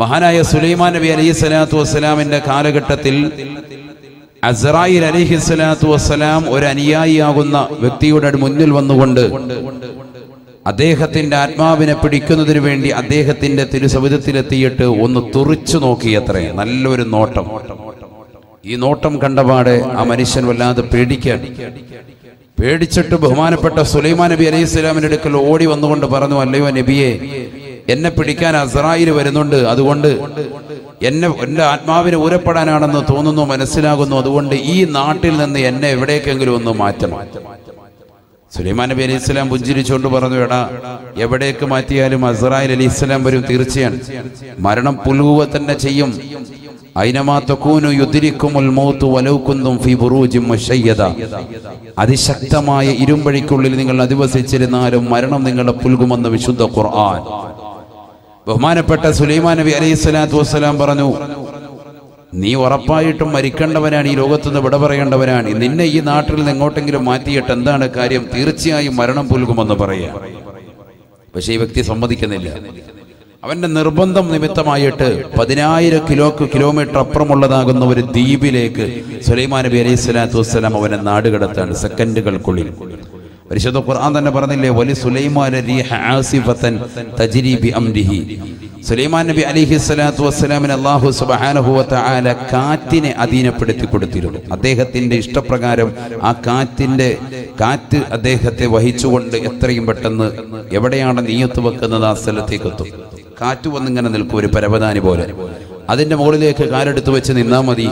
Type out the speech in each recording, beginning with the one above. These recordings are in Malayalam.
മഹാനായ സുലൈമാൻ നബി അലൈഹിസ്സലാത്തു വസ്സലാമിന്റെ കാലഘട്ടത്തിൽ അസ്റായിൽ അലൈഹിസ്സലാത്തു വസ്സലാം ഒരു അനുയായിയാകുന്ന വ്യക്തിയുടെ മുന്നിൽ വന്നുകൊണ്ട് അദ്ദേഹത്തിന്റെ ആത്മാവിനെ പിടിക്കുന്നതിന് വേണ്ടി അദ്ദേഹത്തിന്റെ തിരുസവിധത്തിലെത്തിയിട്ട് ഒന്ന് തുറിച്ചു നോക്കിയത്രേ. നല്ലൊരു നോട്ടം. ഈ നോട്ടം കണ്ടപാടെ ആ മനുഷ്യൻ വല്ലാതെ പേടിച്ചിട്ട് ബഹുമാനപ്പെട്ട സുലൈമാൻ നബി അലൈഹി സ്വലാമിന്റെ അടുക്കൽ ഓടി വന്നുകൊണ്ട് പറഞ്ഞു, അല്ലയോ നബിയെ, എന്നെ പിടിക്കാൻ അസ്റായിൽ വരുന്നുണ്ട്, അതുകൊണ്ട് എന്റെ ആത്മാവിന് ഊരപ്പെടാനാണെന്ന് തോന്നുന്നു, മനസ്സിലാകുന്നു, അതുകൊണ്ട് ഈ നാട്ടിൽ നിന്ന് എന്നെ എവിടേക്കെങ്കിലും ഒന്ന് മാറ്റണം. സുലൈമാൻ നബി അലൈഹി സ്വലാം പുഞ്ചിരിച്ചുകൊണ്ട് പറഞ്ഞു, എടാ, എവിടേക്ക് മാറ്റിയാലും അസ്റായിൽ അലൈഹി സ്വലാം വരും, തീർച്ചയാണ്. മരണം പുൽകുക തന്നെ ചെയ്യും. അതിശക്തമായ ഇരുമ്പഴിക്കുള്ളിൽ നിങ്ങൾ അധിവസിച്ചിരുന്നാലും മരണം നിങ്ങളെ പുൽകുമെന്ന് വിശുദ്ധ ഖുർആൻ. ബഹുമാനപ്പെട്ട സുലൈമാൻ നബി അലൈഹി സ്വലാത്തു വസ്സലാം പറഞ്ഞു, നീ ഉറപ്പായിട്ടും മരിക്കേണ്ടവനാണ്, ഈ ലോകത്തുനിന്ന് വിട പറയേണ്ടവനാണ്. നിന്നെ ഈ നാട്ടിൽ നിന്ന് എങ്ങോട്ടെങ്കിലും മാറ്റിയിട്ട് എന്താണ് കാര്യം? തീർച്ചയായും മരണം പുൽകുമെന്ന് പറയാ. പക്ഷെ ഈ വ്യക്തി സമ്മതിക്കുന്നില്ല. അവന്റെ നിർബന്ധം നിമിത്തമായിട്ട് 10,000 കിലോമീറ്റർ അപ്പുറമുള്ളതാകുന്ന ഒരു ദ്വീപിലേക്ക് സുലൈമാൻ നബി അലൈഹി സ്വലാത്തു വസ്സലാം അവനെ നാടുകടത്താണ് സെക്കൻഡുകൾക്കുള്ളിൽ. പരിശുദ്ധ ഖുർആൻ തന്നെ പറഞ്ഞില്ലേ, വലി സുലൈമാന റീഹ ആസിഫതൻ തജ്രി ബി അംരിഹി. സുലൈമാൻ നബി അലൈഹി സ്വലാത്തു വസ്സലാമിന് അല്ലാഹു സുബ്ഹാനഹു വ തആല കാറ്റിനെ അധീനപ്പെടുത്തി കൊടുത്തിരുന്നു. അദ്ദേഹത്തിന്റെ ഇഷ്ടപ്രകാരം ആ കാറ്റ് അദ്ദേഹത്തെ വഹിച്ചുകൊണ്ട് എത്രയും പെട്ടെന്ന് എവിടെയാണ് നീയത്ത് വെക്കുന്നത് ആ സ്ഥലത്തേക്ക് എത്തും. കാറ്റ് വന്നിങ്ങനെ നിൽക്കും, ഒരു പരവതാനി പോലെ. അതിന്റെ മുകളിലേക്ക് കാലെടുത്ത് വെച്ച് നിന്നാൽ മതി.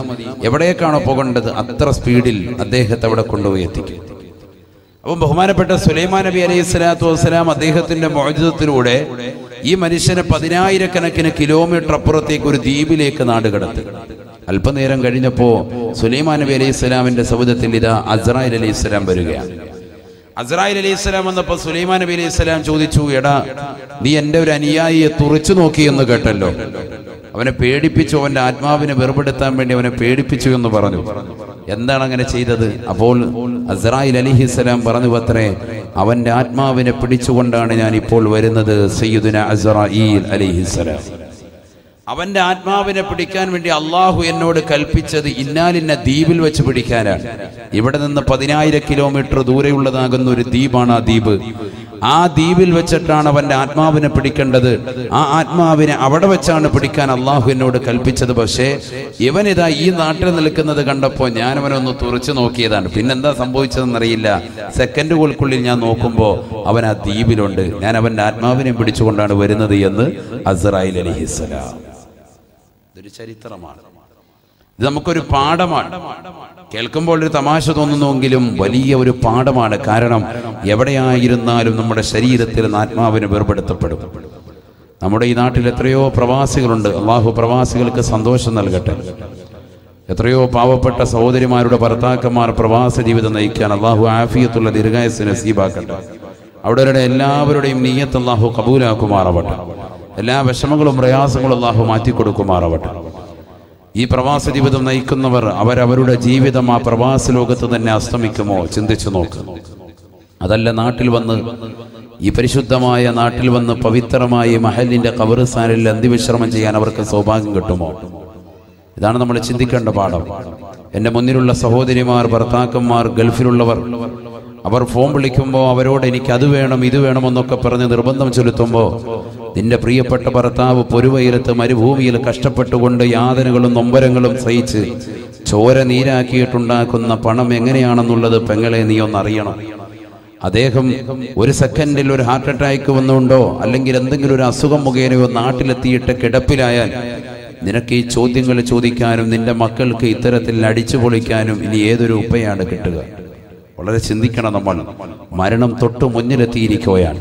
എവിടേക്കാണോ പോകേണ്ടത് അത്ര സ്പീഡിൽ അദ്ദേഹത്തെ അവിടെ കൊണ്ടുപോയി എത്തിക്കും. അപ്പം ബഹുമാനപ്പെട്ട സുലൈമാൻ നബി അലൈഹി സ്വലാത്തു വസ്സലാം അദ്ദേഹത്തിന്റെ മുഅ്ജിസത്തിലൂടെ ഈ മനുഷ്യനെ 10,000 കിലോമീറ്റർ അപ്പുറത്തേക്ക് ഒരു ദ്വീപിലേക്ക് നാടുകടത്തി. അല്പനേരം കഴിഞ്ഞപ്പോ സുലൈമാൻ നബി അലൈഹി സ്വലാമിന്റെ സൗദത്തിൽ ഇതാ അസ്റായിൽ അലൈഹി സ്വലാം വരികയാണ്. അസ്റായിൽ അലൈഹി സ്വലാം വന്നപ്പോൾ സുലൈമാൻ നബി അലൈഹി സ്വലാം ചോദിച്ചു, എടാ, നീ എന്റെ ഒരു അനുയായിയെ തുറിച്ചു നോക്കിയെന്ന് കേട്ടല്ലോ. അവനെ പേടിപ്പിച്ചു, അവന്റെ ആത്മാവിനെ വെറുപെടുത്താൻ വേണ്ടി അവനെ പേടിപ്പിച്ചു എന്ന് പറഞ്ഞു. എന്താണ് അങ്ങനെ ചെയ്തത്? അപ്പോൾ അസ്റായിൽ അലൈഹിസ്സലാം പറഞ്ഞു അത്രേ, അവന്റെ ആത്മാവിനെ പിടിച്ചുകൊണ്ടാണ് ഞാൻ ഇപ്പോൾ വരുന്നത്. സയ്യിദുന അസ്റായിൽ അലൈഹിസ്സലാം, അവന്റെ ആത്മാവിനെ പിടിക്കാൻ വേണ്ടി അള്ളാഹു എന്നോട് കൽപ്പിച്ചത് ഇന്നാലിന്ന ദ്വീപിൽ വെച്ച് പിടിക്കാനാണ്. ഇവിടെ നിന്ന് 10,000 കിലോമീറ്റർ ദൂരെയുള്ളതാകുന്ന ഒരു ദ്വീപാണ് ആ ദ്വീപ്. ആ ദ്വീപിൽ വെച്ചിട്ടാണ് അവന്റെ ആത്മാവിനെ പിടിക്കേണ്ടത്. ആ ആത്മാവിനെ അവിടെ വെച്ചാണ് പിടിക്കാൻ അള്ളാഹു എന്നോട് കൽപ്പിച്ചത്. പക്ഷേ ഇവനിതാ ഈ നാട്ടിൽ നിൽക്കുന്നത് കണ്ടപ്പോൾ ഞാൻ അവനൊന്ന് തുറച്ചു നോക്കിയതാണ്. പിന്നെന്താ സംഭവിച്ചതെന്നറിയില്ല. സെക്കൻഡുകൾക്കുള്ളിൽ ഞാൻ നോക്കുമ്പോൾ അവൻ ആ ദ്വീപിലുണ്ട്. ഞാൻ അവന്റെ ആത്മാവിനെ പിടിച്ചുകൊണ്ടാണ് വരുന്നത് എന്ന് അസ്റായിൽ അലൈഹിസ്സലാം. ഇതൊരു ചരിത്രമാണ്. ഇത് നമുക്കൊരു പാഠമാണ്. കേൾക്കുമ്പോൾ ഒരു തമാശ തോന്നുന്നുവെങ്കിലും വലിയ ഒരു പാഠമാണ്. കാരണം എവിടെയായിരുന്നാലും നമ്മുടെ ശരീരത്തിൽ നിന്ന് ആത്മാവിന് വേർപെടുത്തപ്പെടും. നമ്മുടെ ഈ നാട്ടിൽ എത്രയോ പ്രവാസികളുണ്ട്. അള്ളാഹു പ്രവാസികൾക്ക് സന്തോഷം നൽകട്ടെ. എത്രയോ പാവപ്പെട്ട സഹോദരിമാരുടെ ഭർത്താക്കന്മാർ പ്രവാസ ജീവിതം നയിക്കാൻ അള്ളാഹു ആഫിയത്തുള്ള ദീർഘായുസ്സ് നസീബാക്കട്ടെ. അവിടെ എല്ലാവരുടെയും നിയ്യത്ത് അള്ളാഹു കബൂലാക്കുമാറാവട്ടെ. എല്ലാ വിഷമങ്ങളും പ്രയാസങ്ങളും അള്ളാഹു മാറ്റിക്കൊടുക്കുമാറാവട്ടെ. ഈ പ്രവാസ ജീവിതം നയിക്കുന്നവർ അവരവരുടെ ജീവിതം ആ പ്രവാസ ലോകത്ത് തന്നെ അസ്തമിക്കുമോ ചിന്തിച്ചു നോക്ക്. അതല്ല നാട്ടിൽ വന്ന്, ഈ പരിശുദ്ധമായ നാട്ടിൽ വന്ന് പവിത്രമായ മഹലിന്റെ ഖബർസ്ഥാനിൽ അന്തിവിശ്രമം ചെയ്യാൻ അവർക്ക് സൗഭാഗ്യം കിട്ടുമോ? ഇതാണ് നമ്മൾ ചിന്തിക്കേണ്ട പാഠം. എൻ്റെ മുന്നിലുള്ള സഹോദരിമാർ, ഭർത്താക്കന്മാർ, ഗൾഫിലുള്ളവർ, അവർ ഫോൺ വിളിക്കുമ്പോൾ അവരോട് എനിക്ക് അത് വേണം ഇത് വേണമെന്നൊക്കെ പറഞ്ഞ് നിർബന്ധം ചെലുത്തുമ്പോൾ നിന്റെ പ്രിയപ്പെട്ട ഭർത്താവ് പൊരുവയിലത്ത് മരുഭൂമിയിൽ കഷ്ടപ്പെട്ടുകൊണ്ട് യാതനകളും നൊമ്പരങ്ങളും സഹിച്ച് ചോര നീരാക്കിയിട്ടുണ്ടാക്കുന്ന പണം എങ്ങനെയാണെന്നുള്ളത് പെങ്ങളെ നീ ഒന്നറിയണം. അദ്ദേഹം ഒരു സെക്കൻഡിൽ ഒരു ഹാർട്ട് അറ്റാക്ക് വന്നുകൊണ്ടോ അല്ലെങ്കിൽ എന്തെങ്കിലും ഒരു അസുഖം മുഖേനയോ നാട്ടിലെത്തിയിട്ട് കിടപ്പിലായാൽ നിനക്ക് ഈ ചോദ്യങ്ങൾ ചോദിക്കാനും നിന്റെ മക്കൾക്ക് ഇത്തരത്തിൽ അടിച്ചു പൊളിക്കാനും ഇനി ഏതൊരു ഉപ്പയാണ് കിട്ടുക? വളരെ ചിന്തിക്കണം നമ്മൾ. മരണം തൊട്ട് മുന്നിലെത്തിയിരിക്കുകയാണ്.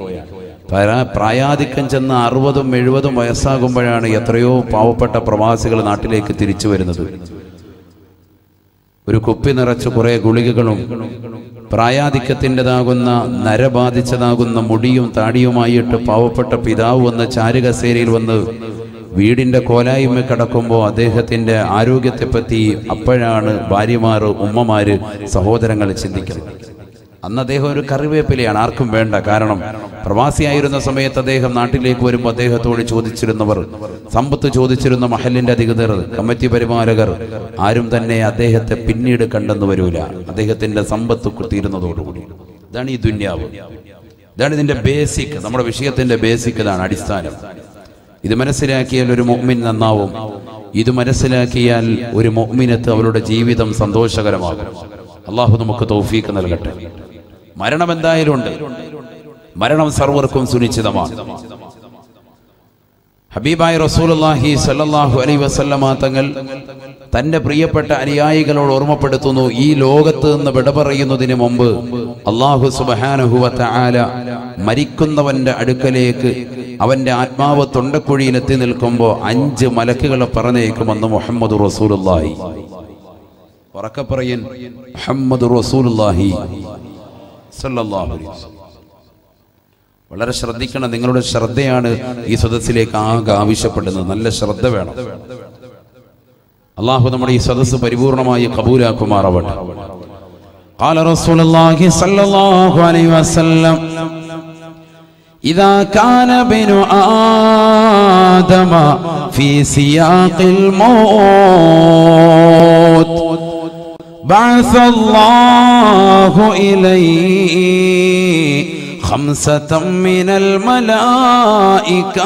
പ്രായാധിക്യം ചെന്ന 60-70 വയസ്സാകുമ്പോഴാണ് എത്രയോ പാവപ്പെട്ട പ്രവാസികൾ നാട്ടിലേക്ക് തിരിച്ചു വരുന്നത്. ഒരു കുപ്പി നിറച്ച് കുറെ ഗുളികകളും പ്രായാധിക്യത്തിൻ്റെതാകുന്ന നരബാധിച്ചതാകുന്ന മുടിയും താടിയുമായിട്ട് പാവപ്പെട്ട പിതാവ് വന്ന് ചാരുകസേരയിൽ വന്ന് വീടിന്റെ കോലായ്മ കിടക്കുമ്പോൾ അദ്ദേഹത്തിന്റെ ആരോഗ്യത്തെപ്പറ്റി അപ്പോഴാണ് ഭാര്യമാർ, ഉമ്മമാര്, സഹോദരങ്ങൾ ചിന്തിക്കുന്നത്. അന്ന് അദ്ദേഹം ഒരു കറിവേപ്പിലയാണ്, ആർക്കും വേണ്ട. കാരണം പ്രവാസിയായിരുന്ന സമയത്ത് അദ്ദേഹം നാട്ടിലേക്ക് വരുമ്പോൾ അദ്ദേഹത്തോട് ചോദിച്ചിരുന്നവർ, സമ്പത്ത് ചോദിച്ചിരുന്ന മഹലിന്റെ അധികൃതർ, കമ്മിറ്റി പരിപാലകർ ആരും തന്നെ അദ്ദേഹത്തെ പിന്നീട് കണ്ടെന്ന് വരൂല, അദ്ദേഹത്തിന്റെ സമ്പത്ത് തീരുന്നതോടുകൂടി. ഇതാണ് ഈ ദുന്യാവ്, ഇതാണ് ഇതിന്റെ ബേസിക്, നമ്മുടെ വിഷയത്തിന്റെ ബേസിക് ഇതാണ്, അടിസ്ഥാനം. ഇത് മനസ്സിലാക്കിയാൽ ഒരു മുഅ്മിൻ നന്നാവും. ഇത് മനസ്സിലാക്കിയാൽ ഒരു മുഅ്മിനത്ത് അവരുടെ ജീവിതം സന്തോഷകരമാകും. അള്ളാഹു നമുക്ക് തൗഫീഖ് നൽകട്ടെ. മരണം എന്തായാലും ഉണ്ട്, മരണം സർവർക്കും സുനിശ്ചിതമാണ്. ഹബീബായ റസൂലുള്ളാഹി സ്വല്ലല്ലാഹു അലൈഹി വസല്ലമ തങ്ങൾ തന്റെ പ്രിയപ്പെട്ട അനുയായികളോട് ഓർമ്മപ്പെടുത്തുന്നു, ഈ ലോകത്ത് നിന്ന് വിട പറയുന്നതിന് മുമ്പ് അല്ലാഹു സുബ്ഹാനഹു വ തആല മരിക്കുന്നവന്റെ അടുക്കലേക്ക് അവന്റെ ആത്മാവ് തൊണ്ടക്കുഴിയിൽ എത്തി നിൽക്കുമ്പോൾ 5 മലക്കുകളെ പറഞ്ഞേക്കുമെന്ന് മുഹമ്മദ് റസൂലുള്ളാഹി. ഉറക്കെ പറയൻ, മുഹമ്മദ് റസൂലുള്ളാഹി സല്ലല്ലാഹു അലൈഹി വസല്ലം. വളരെ ശ്രദ്ധിക്കണം, നിങ്ങളുടെ ശ്രദ്ധയാണ് ഈ സദസ്സിലേക്ക് ആകെ ആവശ്യപ്പെടുന്നത്. നല്ല ശ്രദ്ധ വേണം. അള്ളാഹു നമ്മുടെ ഈ സദസ്സ് പരിപൂർണമായി കബൂലാക്കുമാറാവട്ടെ. ഖാല റസൂലുള്ളാഹി സ്വല്ലല്ലാഹു അലൈഹി വസല്ലം, ഇദാ കാന ബിനു ആദമ ഫീ സിയാഖിൽ മൗത്ത് ബഅസല്ലാഹു ഇലൈഹി ഖംസതൻ മിനൽ മലായിക.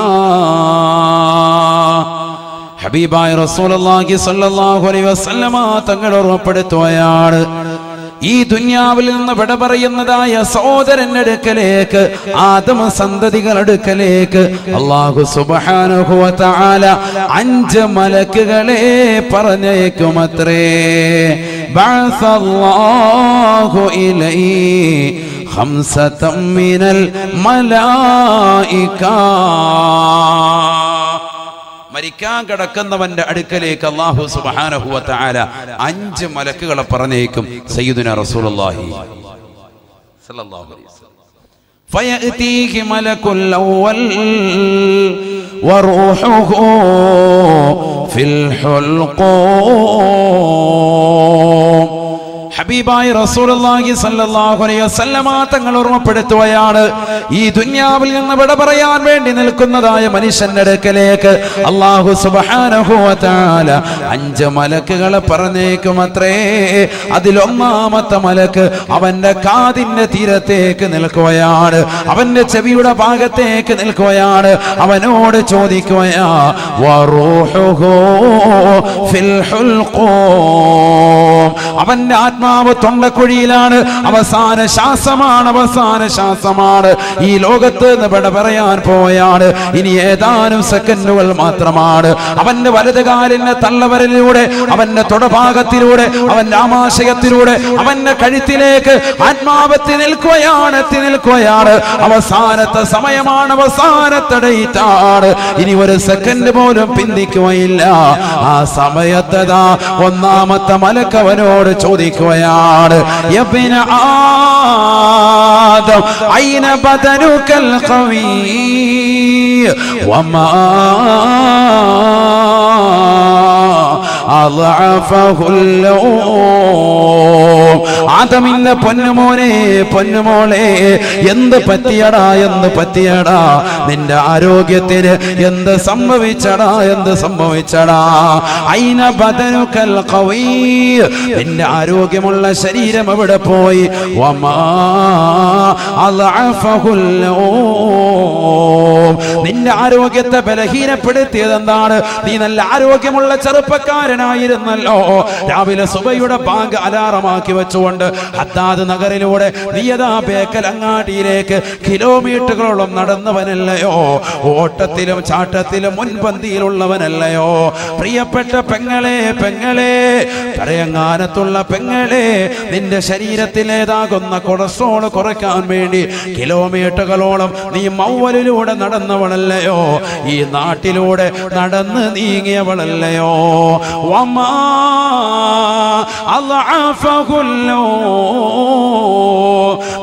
ഹബീബായ റസൂലുള്ളാഹി സ്വല്ലല്ലാഹു അലൈഹി വസല്ലമ തങ്ങൾ ഓർമ്മപ്പെടുത്തുകയാണ്, ഈ ദുനിയാവിൽ നിന്ന് വിട പറയുന്നതായ സഹോദരന്റെ അടുക്കലേക്ക്, ആദമ സന്തതികളുടെ അടുക്കലേക്ക് അല്ലാഹു സുബ്ഹാനഹു വ തആല 5 മലക്കുകളെ പറഞ്ഞേക്കുമത്രേ. ബഅസല്ലാഹു ഇലൈഹി ഖംസതൻ മിനൽ മലായിക. മരിക്കാൻ കിടക്കുന്നവന്റെ അടുക്കലേക്ക് അല്ലാഹു സുബ്ഹാനഹു വ തആല 5 മലക്കുകളെ പറഞ്ഞേക്കും. സയ്യിദുനാ റസൂലുള്ളാഹി സ്വല്ലല്ലാഹു അലൈഹി വസല്ലം, ഫയഅതീഹി മലകുൽ അവ്വൽ വറൂഹുഹു ഫിൽ ഹുൽഖൂം. ഹബീബായ റസൂലുള്ളാഹി സ്വല്ലല്ലാഹു അലൈഹി വസല്ലമ തങ്ങൾ ഓർമ്മപ്പെടുത്തുകയാണ്, ഈ ദുനിയാവിൽ നിന്ന് വിട പറയാൻ വേണ്ടി നിൽക്കുന്നതായ മനുഷ്യന്റെ അടുക്കലേക്ക് അല്ലാഹു സുബ്ഹാനഹു വ തആല 5 മലക്കുകളെ പറഞ്ഞേക്കുമത്രേ. അതിലൊന്നാമത്തെ മലക്ക് അവന്റെ കാതിന്റെ തീരത്തേക്ക് നിൽക്കുകയാണ്, അവന്റെ ചെവിയുടെ ഭാഗത്തേക്ക് നിൽക്കുകയാണ്. അവനോട് ചോദിക്കുകയാ, വറൂഹുഹു ഫിൽ ഹുൽഖൂം. അവന്റെ ആത്മാവ് തൊണ്ടക്കുഴിയിലാണ്, അവസാന ശ്വാസമാണ്. ഈ ലോകത്ത് നിന്ന് വിട പറയാൻ പോയാണ്, ഇനി ഏതാനും സെക്കൻഡുകൾ മാത്രമാണ്. അവന്റെ വലതുകാലിന്റെ തള്ളവരലിലൂടെ, അവന്റെ തൊടഭാഗത്തിലൂടെ, അവന്റെ ആമാശയത്തിലൂടെ, അവന്റെ കഴുത്തിലേക്ക് ആത്മാവെത്തി നിൽക്കുകയാണ്. അവസാനത്തെ സമയമാണ്, അവസാനത്തെ ഡേറ്റാണ്. ഇനി ഒരു സെക്കൻഡ് പോലും പിന്തിക്കുകയില്ല. ആ സമയത്തതാ ഒന്നാമത്തെ മലക്കവനോട് ചോദിക്കുകയാണ്, യബ്ന ആദം ഐന ബദനുകൽ ഖവീ വമാ ആദമിന്റെ പൊന്നുമോളെ, എന്ത് പറ്റിയടാ നിന്റെ ആരോഗ്യത്തിന് എന്ത് സംഭവിച്ചടാ ഐന ബദനുകൽ ഖവീ, നിന്റെ ആരോഗ്യമുള്ള ശരീരം എവിടെ പോയി? വമാ നിന്റെ ആരോഗ്യത്തെ ബലഹീനപ്പെടുത്തിയത് എന്താണ്? നീ നല്ല ആരോഗ്യമുള്ള ചെറുപ്പക്കാരനായിരുന്നല്ലോ. രാവിലെ സുബയുടെ ബാങ്ക് അലാറമാക്കി വെച്ചുകൊണ്ട് ഹദ്ദാദ് നഗറിലൂടെ നീയതാ ബേക്കൽ അങ്ങാടിയിലേക്ക് കിലോമീറ്ററുകളോളം നടന്നവനല്ലയോ? ഓട്ടത്തിലും ചാട്ടത്തിലും മുൻപന്തിയിലുള്ളവനല്ലയോ? പ്രിയപ്പെട്ട പെങ്ങളെ, പറയങ്ങാനത്തുള്ള പെങ്ങളെ, നിന്റെ ശരീരത്തിലേതാകുന്ന കൊളസ്ട്രോൾ കുറയ്ക്കാൻ വേണ്ടി കിലോമീറ്ററുകളോളം നീ മൗവലിലൂടെ നടന്നവളല്ലയോ? ഈ നാട്ടിലൂടെ നടന്ന് നീങ്ങിയവളല്ലയോ? വമാ അളഅഫഹുല്ലോ,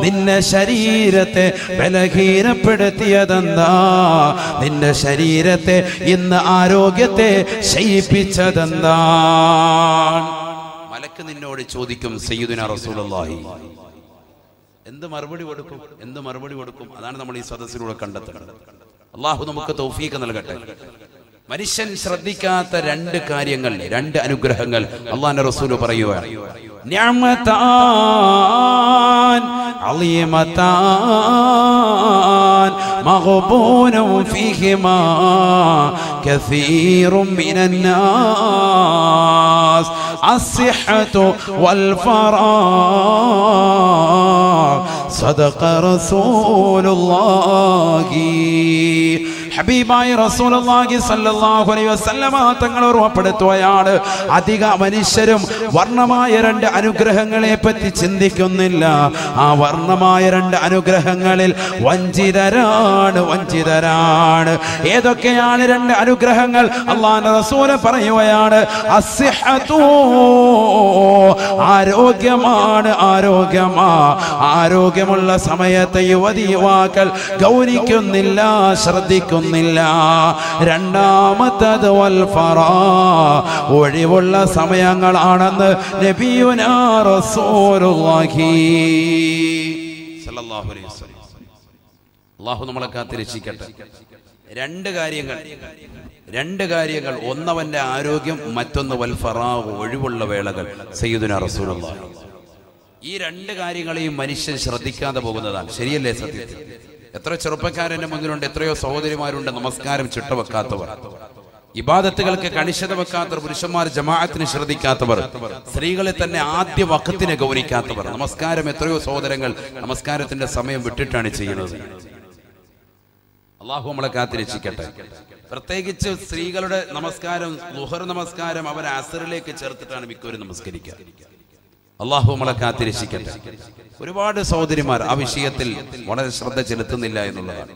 നിന്റെ ശരീരത്തെ ബലഹീനപ്പെടുത്തിയതെന്താ? നിന്റെ ശരീരത്തെ ഇന്ന് ആരോഗ്യത്തെ ക്ഷയിപ്പിച്ചതെന്താ? മലക്ക് നിന്നോട് ചോദിക്കും, സയ്യിദുനാ റസൂലുള്ളാഹി എന്ത് മറുപടി കൊടുക്കും? അതാണ് നമ്മൾ ഈ സദസ്സിലൂടെ കണ്ടെത്തുന്നത്. അള്ളാഹു നമുക്ക് തൗഫീഖ് നൽകട്ടെ. മനുഷ്യൻ ശ്രദ്ധിക്കാത്ത രണ്ട് കാര്യങ്ങൾ, രണ്ട് അനുഗ്രഹങ്ങൾ അള്ളാഹുവിന്റെ റസൂല് പറയുകയാണ്. നിഅമതാൻ അളീമതാൻ മഗ്ബൂനും ഫീഹിമാ കസീറും മിനന്നാസ് അസ്സിഹ്ഹതു വൽ ഫറാഗ് സദഖ റസൂലുള്ളാഹി. ഹബീബായ റസൂലുള്ളാഹി സ്വല്ലല്ലാഹു അലൈഹി വസല്ലമ തങ്ങൾ ഓർമ്മപ്പെടുത്തുകയാണ്, അധിക മനുഷ്യരും വർണ്ണമായ രണ്ട് അനുഗ്രഹങ്ങളെ പറ്റി ചിന്തിക്കുന്നില്ല. ആ വർണ്ണമായ രണ്ട് അനുഗ്രഹങ്ങളിൽ വഞ്ചിതരാണ്. ഏതൊക്കെയാണ് രണ്ട് അനുഗ്രഹങ്ങൾ? അല്ലാഹുവിന്റെ റസൂൽ പറയുകയാണ്, അസ്സിഹ്ഹതു, ആരോഗ്യമാണ്. ആരോഗ്യമുള്ള സമയത്തെ യുവാക്കൾ ഗൗനിക്കുന്നില്ല, ശ്രദ്ധിക്കുന്നു. രണ്ടാമത്തത് വൽ ഫറാ, ഒഴിവുള്ള സമയങ്ങളാണെന്ന് നബിയുനാ റസൂലുള്ളാഹി സ്വല്ലല്ലാഹു അലൈഹി വസല്ലം. അല്ലാഹു നമ്മളെ കാത്തിരക്ഷിക്കട്ടെ. രണ്ട് കാര്യങ്ങൾ, ഒന്നവന്റെ ആരോഗ്യം, മറ്റൊന്ന് വൽ ഫറാ, ഒഴിവുള്ള വേളകൾ. സയ്യിദുനാ റസൂലുള്ളാഹി. ഈ രണ്ട് കാര്യങ്ങളെയും മനുഷ്യൻ ശ്രദ്ധിക്കാതെ പോകുന്നതാണ്. ശരിയല്ലേ? സത്യത്തിൽ എത്ര ചെറുപ്പക്കാരന്റെ മുന്നിലുണ്ട്, എത്രയോ സഹോദരിമാരുണ്ട് നമസ്കാരം ചിട്ടവെക്കാത്തവർ, ഇബാദത്തുകൾക്ക് കണിശത വെക്കാത്തവർ, പുരുഷന്മാർ ജമാഅത്തിന് ശ്രദ്ധിക്കാത്തവർ, സ്ത്രീകളെ തന്നെ ആദ്യ വഖത്തിനെ ഗൗനിക്കാത്തവർ. നമസ്കാരം എത്രയോ സഹോദരങ്ങൾ നമസ്കാരത്തിന്റെ സമയം വിട്ടിട്ടാണ് ചെയ്യുന്നത്. അള്ളാഹു നമ്മളെ കാത്തിരക്ഷിക്കട്ടെ. പ്രത്യേകിച്ച് സ്ത്രീകളുടെ നമസ്കാരം, ളുഹർ നമസ്കാരം അവർ അസറിലേക്ക് ചേർത്തിട്ടാണ് മിക്കവരും നമസ്കരിക്കുക. അള്ളാഹു നമ്മളെ കാത്തിരക്ഷിക്കട്ടെ. ഒരുപാട് സഹോദരിമാർ ആ വിഷയത്തിൽ വളരെ ശ്രദ്ധ ചെലുത്തുന്നില്ല എന്നുള്ളതാണ്.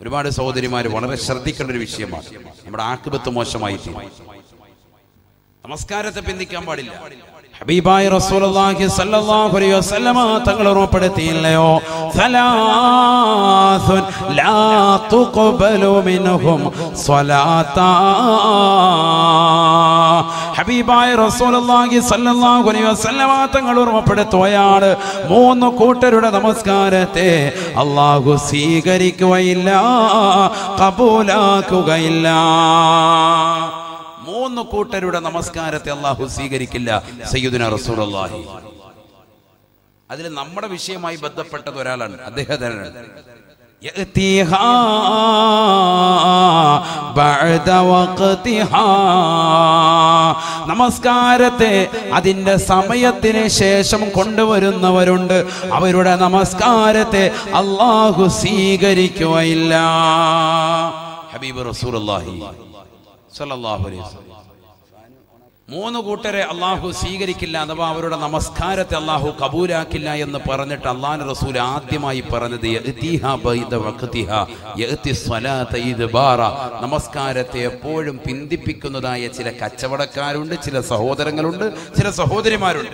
ഒരുപാട് സഹോദരിമാർ വളരെ ശ്രദ്ധിക്കേണ്ട ഒരു വിഷയമാണ്. നമ്മുടെ ആഖിബത്ത് മോശമായി തീരും. നമസ്കാരത്തെ പിന്തിക്കാൻ പാടില്ല. ഹബീബായ റസൂലുള്ളാഹി സ്വല്ലല്ലാഹു അലൈഹി വസല്ലമ തങ്ങൾ ഓർമ്മപ്പെടുത്തിയില്ലയോ, സലാസുൻ ലാ തുഖ്ബലു മിൻഹും സ്വലാത്താ. ഹബീബായ റസൂലുള്ളാഹി സ്വല്ലല്ലാഹു അലൈഹി വസല്ലമ തങ്ങൾ ഓർമ്മപ്പെടുത്തുകയാണ്, മൂന്ന് കൂട്ടരുടെ നമസ്കാരത്തെ അല്ലാഹു സ്വീകരിക്കുകയില്ല, ഖബൂലാക്കുകയില്ല. മൂന്ന് കൂട്ടരുടെ നമസ്കാരത്തെ അല്ലാഹു സ്വീകരിക്കില്ല. സയ്യിദുനാ റസൂലുള്ളാഹി. അതിൽ നമ്മുടെ വിഷയമായി ബന്ധപ്പെട്ടത് ഒരാളാണ്, അദ്ദേഹത്തിന് നമസ്കാരത്തെ അതിന്റെ സമയത്തിന് ശേഷം കൊണ്ടുവരുന്നവരുണ്ട്. അവരുടെ നമസ്കാരത്തെ അല്ലാഹു സ്വീകരിക്കുകയില്ല. ഹബീബ് റസൂലുള്ളാഹി സ്വല്ലല്ലാഹു അലൈഹി വസല്ലം മൂന്ന് കൂട്ടരെ അള്ളാഹു സ്വീകരിക്കില്ല, അഥവാ അവരുടെ നമസ്കാരത്തെ അള്ളാഹു കബൂലാക്കില്ല എന്ന് പറഞ്ഞിട്ട് അള്ളാഹുവിന്റെ റസൂൽ ആദ്യമായി പറഞ്ഞത് നമസ്കാരത്തെ എപ്പോഴും പിന്തിപ്പിക്കുന്നതായ ചില കച്ചവടക്കാരുണ്ട്, ചില സഹോദരങ്ങളുണ്ട്, ചില സഹോദരിമാരുണ്ട്.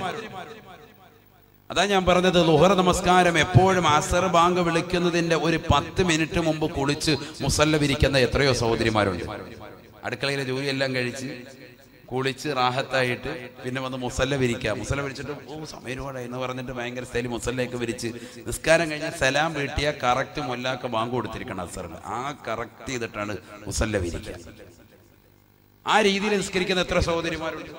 അതാ ഞാൻ പറഞ്ഞത്, ളുഹർ നമസ്കാരം എപ്പോഴും അസർ ബാങ്ക് വിളിക്കുന്നതിന്റെ ഒരു 10 മിനിറ്റ് മുമ്പ് കുളിച്ച് മുസല്ല വിരിക്കുന്ന എത്രയോ സഹോദരിമാരുണ്ട്. അടുക്കളയിലെ ജോലിയെല്ലാം കഴിച്ച് കുളിച്ച് റാഹത്തായിട്ട് പിന്നെ വന്ന് മുസല്ല വിരിക്കുക. മുസല്ല വിരിച്ചിട്ട് സമയരോടെ എന്ന് പറഞ്ഞിട്ട് ഭയങ്കര സ്ഥലം മുസല്ലയൊക്കെ വിരിച്ച് നിസ്കാരം കഴിഞ്ഞ് സലാം വീട്ടിയ കറക്റ്റ് മൊല്ലാക്ക ബാങ്ക് കൊടുത്തിരിക്കണം അസറിന്. ആ കറക്റ്റ് ചെയ്തിട്ടാണ് മുസല്ല വിരിക്കുക. ആ രീതിയിൽ നിസ്കരിക്കുന്ന എത്ര സഹോദരിമാരുണ്ട്.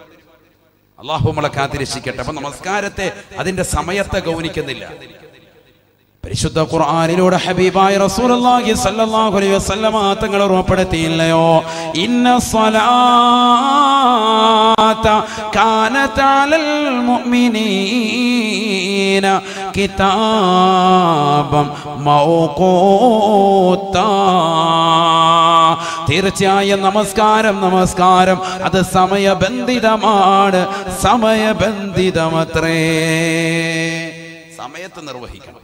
അള്ളാഹു നമ്മളെ കാത്തിരക്ഷിക്കട്ടെ. അപ്പൊ നമസ്കാരത്തെ അതിന്റെ സമയത്തെ ഗൗനിക്കുന്നില്ല. പരിശുദ്ധ ഖുർആനിലൂടെ ഹബീബായ റസൂലുള്ളാഹി സ്വല്ലല്ലാഹു അലൈഹി വസല്ലമ തങ്ങൾ ഓർമ്മപ്പെടുത്തിയില്ലയോ, ഇന്ന സ്വലാത്ത കാനത അലൽ മുഅ്മിനീന കിതാബം മൗഖൂത്താ. തീർച്ചയായും നമസ്കാരം അത് സമയബന്ധിതമാണ്, സമയബന്ധിതമത്രേ. സമയത്ത് നിർവഹിക്കണം.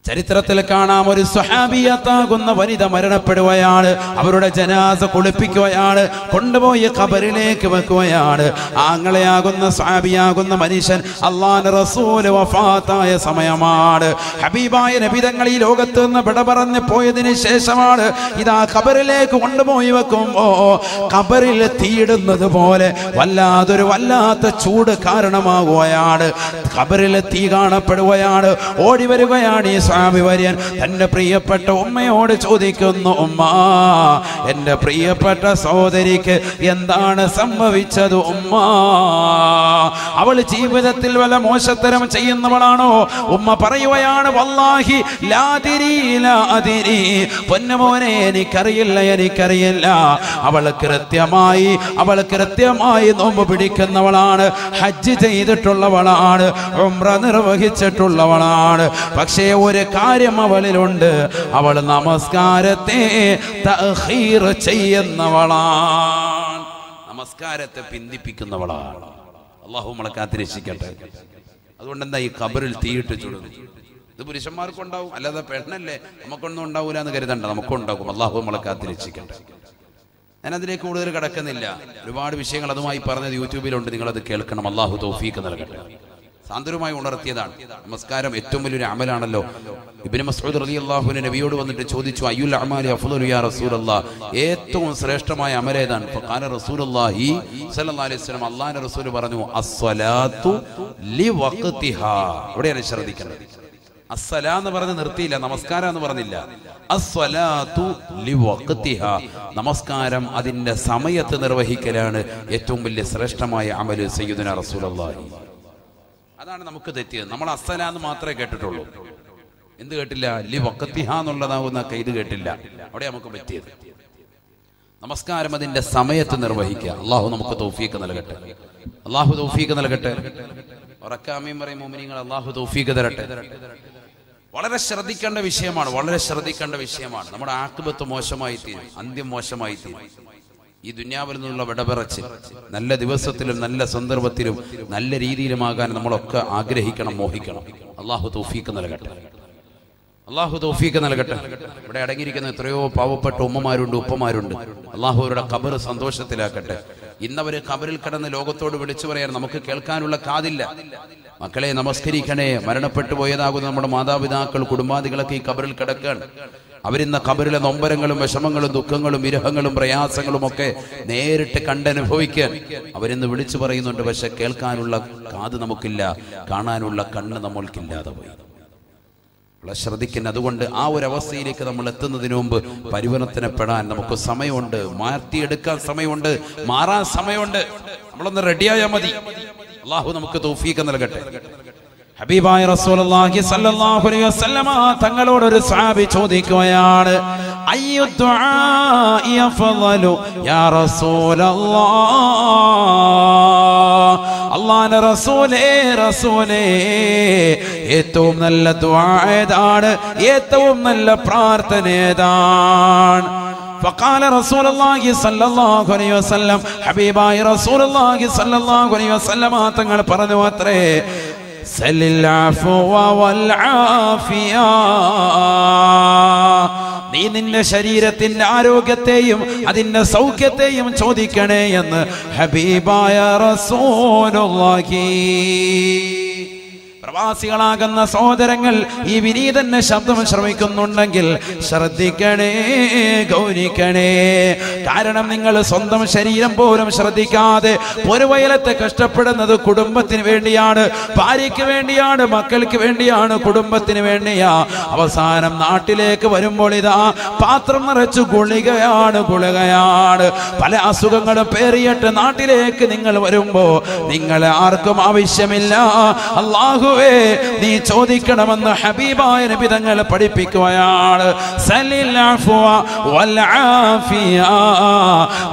ചരിത്രത്തിൽ കാണാം, ഒരു സ്വഹാബിയത്താകുന്ന വനിത മരണപ്പെടുകയാണ്. അവരുടെ ജനാസ കുളിപ്പിക്കുകയാണ്, കൊണ്ടുപോയി ഖബറിലേക്ക് വെക്കുകയാണ്. ആങ്ങളെയാകുന്ന സ്വഹാബിയാകുന്ന മനുഷ്യൻ അല്ലാഹുവിന്റെ റസൂൽ വഫാത്തായ സമയമാണ്. ഹബീബായ നബി തങ്ങൾ ഈ ലോകത്ത് നിന്ന് വിട പറഞ്ഞു പോയതിന് ശേഷമാണ് ഇതാ ഖബറിലേക്ക് കൊണ്ടുപോയി വെക്കുമ്പോ ഖബറിൽ തീയിടുന്നത് പോലെ വല്ലാത്ത ചൂട് കാരണമാകുകയാണ്. ഖബറിൽ തീ കാണപ്പെടുകയാണ്. ഓടി വരികയാണ് ഈ സ്വഹാബി വര്യൻ. തന്റെ പ്രിയപ്പെട്ട ഉമ്മയോട് ചോദിക്കുന്നു, ഉമ്മ, എന്റെ പ്രിയപ്പെട്ട സഹോദരിക്ക് എന്താണ് സംഭവിച്ചത് ഉമ്മ? അവൾ ജീവിതത്തിൽ വല്ല മോശത്തരം ചെയ്യുന്നവളാണോ? ഉമ്മ പറയുകയാണ്, വല്ലാഹി ലാദിരി ലാദിരി, പൊന്നുമോനെ എനിക്കറിയില്ല. അവൾ കൃത്യമായി നോമ്പ് പിടിക്കുന്നവളാണ്, ഹജ്ജ് ചെയ്തിട്ടുള്ളവളാണ്, ഉംറ നിർവഹിച്ചിട്ടുള്ളവളാണ്. പക്ഷേ ഒരു കാര്യം അവളിലുണ്ട്, അവൾ നമസ്കാരത്തെ തഖീർ ചെയ്യുന്നവളാണ്, നമസ്കാരത്തെ പിന്തിപ്പിക്കുന്നവളാണ്. അല്ലാഹു നമ്മളെ കാത്തിരക്ഷിക്കട്ടെ. അതുകൊണ്ട് എന്താ ഈ ഖബറിൽ തീയിട്ട് ചുടുന്നു? ഇത് പുരുഷന്മാർക്കുണ്ടാവും, അല്ലാതെ പെണ്ണല്ലേ നമുക്കൊന്നും ഉണ്ടാവൂല എന്ന് കരുതണ്ട, നമുക്കുണ്ടാകും. അല്ലാഹു നമ്മളെ കാത്തിരക്ഷിക്കട്ടെ. ഞാനതിലേക്ക് കൂടുതൽ കിടക്കുന്നില്ല. ഒരുപാട് വിഷയങ്ങൾ അതുമായി പറഞ്ഞത് യൂട്യൂബിലുണ്ട്, നിങ്ങളത് കേൾക്കണം. അല്ലാഹു തൗഫീഖ് നൽകട്ടെ. സാന്ത്വനമായി ഉണർത്തിയതാണ്. നമസ്കാരം ഏറ്റവും വലിയൊരു അമലാണല്ലോ. ഇബ്നു മസ്ഊദ് റളിയല്ലാഹു അൻഹു നബിയോട് വന്നിട്ട് ചോദിച്ചു, അയ്യുൽ അഅമാലി അഫ്ളലു യാ റസൂലല്ലാഹ്, ഏറ്റവും ശ്രേഷ്ഠമായ അമലേതാണ്? ഫഖാല റസൂലുള്ളാഹി സ്വല്ലല്ലാഹു അലൈഹി വസല്ലം, അല്ലാഹുവിന്റെ റസൂൽ പറഞ്ഞു, അസ്സലാത്തു ലിവഖ്തിഹാ. ഇവിടെയാണ് ശ്രദ്ധിക്കേണ്ടത്. അസ്സലാ എന്ന് പറഞ്ഞ് നിർത്തിയില്ല, നമസ്കാരം എന്ന് പറഞ്ഞില്ല. അസ്സലാത്തു ലിവഖ്തിഹാ, നമസ്കാരം അതിന്റെ സമയത്ത് നിർവഹിക്കലാണ് ഏറ്റവും വലിയ ശ്രേഷ്ഠമായ അമല്. സയ്യിദുനാ റസൂലുള്ളാഹി. അതാണ് നമുക്ക് തെറ്റിയത്. നമ്മൾ അസ്സലാ എന്ന് മാത്രമേ കേട്ടിട്ടുള്ളൂ. എന്ത് കേട്ടില്ല? ലിവഖ്തിഹാ എന്നുള്ളതാവുന്ന ഇത് കേട്ടില്ല. അവിടെ നമുക്ക് പറ്റിയത് നമസ്കാരം അതിന്റെ സമയത്ത് നിർവഹിക്കുക. അല്ലാഹു നമുക്ക് തൗഫീഖ് നൽകട്ടെ. അല്ലാഹു തൗഫീഖ് നൽകട്ടെ. ഉറക്കാമീൻ പറയും മുഅ്മിനീങ്ങൾ, അല്ലാഹു തൗഫീഖ് തരട്ടെ. വളരെ ശ്രദ്ധിക്കേണ്ട വിഷയമാണ്. നമ്മുടെ ആഖിബത്ത് മോശമായി തീരും, അന്ത്യം മോശമായി തീരും. ഈ ദുനിയാവിൽ നിന്നുള്ള വിടപറച്ച് നല്ല ദിവസത്തിലും നല്ല സന്ദർഭത്തിലും നല്ല രീതിയിലുമാകാൻ നമ്മളൊക്കെ ആഗ്രഹിക്കണം, മോഹിക്കണം. അല്ലാഹു തൗഫീഖ് നൽകട്ടെ. ഇവിടെ അടങ്ങിയിരിക്കുന്ന എത്രയോ പാവപ്പെട്ട ഉമ്മമാരുണ്ട്, ഉപ്പമാരുണ്ട്. അല്ലാഹു അവരുടെ ഖബർ സന്തോഷത്തിലാക്കട്ടെ. ഇന്നവര് ഖബറിൽ കിടന്ന് ലോകത്തോട് വിളിച്ചു പറയാൻ നമുക്ക് കേൾക്കാനുള്ള കാതില്ല. മക്കളെ നമസ്കരിക്കണേ. മരണപ്പെട്ടു പോയതാകുന്ന നമ്മുടെ മാതാപിതാക്കൾ, കുടുംബാദികളൊക്കെ ഈ ഖബറിൽ കിടക്കാൻ. അവരിന്ന ഖബറിലെ നൊമ്പരങ്ങളും വിഷമങ്ങളും ദുഃഖങ്ങളും വിരഹങ്ങളും പ്രയാസങ്ങളും ഒക്കെ നേരിട്ട് കണ്ടനുഭവിക്കാൻ അവരിന്ന് വിളിച്ചു പറയുന്നുണ്ട്. പക്ഷെ കേൾക്കാനുള്ള കാത് നമുക്കില്ല, കാണാനുള്ള കണ്ണ് നമ്മൾക്കില്ലാതെ പോയി. ശ്രദ്ധിക്കുന്ന. അതുകൊണ്ട് ആ ഒരു അവസ്ഥയിലേക്ക് നമ്മൾ എത്തുന്നതിന് മുമ്പ് പരിവർത്തനപ്പെടാൻ നമുക്ക് സമയമുണ്ട്, മാറ്റിയെടുക്കാൻ സമയമുണ്ട്, മാറാൻ സമയമുണ്ട്. നമ്മളൊന്ന് റെഡിയായാൽ മതി. അല്ലാഹു നമുക്ക് തൗഫീഖ് നൽകട്ടെ. ഹബീബായ റസൂലുള്ളാഹി സ്വല്ലല്ലാഹു അലൈഹി വസല്ലമ തങ്ങളോട് ഒരു സ്വഹാബി ചോദിക്കുകയാണ്, അയ്യു ദുആഇ അഫ്ളലു യാ റസൂലല്ലാഹ്, അല്ലാഹുവിന്റെ റസൂലേ ഏറ്റവും നല്ല ദുആ ഏതാണ്? ഏറ്റവും നല്ല പ്രാർത്ഥന ഏതാണ്? فقال رسول الله صلى الله عليه وسلم, ഹബീബായ റസൂലുള്ളാഹി സ്വല്ലല്ലാഹു അലൈഹി വസല്ലമ തങ്ങൾ പറഞ്ഞു അത്രേ, സല്ലിൽ അഫ്വ വൽ ആഫിയ, നീ നിന്റെ ശരീരത്തിന്റെ ആരോഗ്യത്തെയും അതിന്റെ സൗഖ്യത്തെയും ചോദിക്കണേ എന്ന് ഹബീബായ റസൂലുള്ളാഹി. പ്രവാസികളാകുന്ന സഹോദരങ്ങൾ ഈ വിനീതന്റെ ശബ്ദം ശ്രമിക്കുന്നുണ്ടെങ്കിൽ ശ്രദ്ധിക്കണേ, ഗൗനിക്കണേ. കാരണം നിങ്ങൾ സ്വന്തം ശരീരം പോലും ശ്രദ്ധിക്കാതെ പൊരുവയലത്തെ കഷ്ടപ്പെടുന്നത് കുടുംബത്തിന് വേണ്ടിയാണ്, ഭാര്യയ്ക്ക് വേണ്ടിയാണ്, മക്കൾക്ക് വേണ്ടിയാണ്, കുടുംബത്തിന് വേണ്ടിയാ. അവസാനം നാട്ടിലേക്ക് വരുമ്പോൾ ഇതാ പാത്രം നിറച്ചു ഗുളികയാണ്. പല അസുഖങ്ങളും പേറിയിട്ട് നാട്ടിലേക്ക് നിങ്ങൾ വരുമ്പോ നിങ്ങളെ ആർക്കും ആവശ്യമില്ല. അല്ലാഹു നീ ചോദിക്കണമെന്ന് ഹബീബായ നബി തങ്ങൾ പഠിപ്പിക്കുകയാണ്.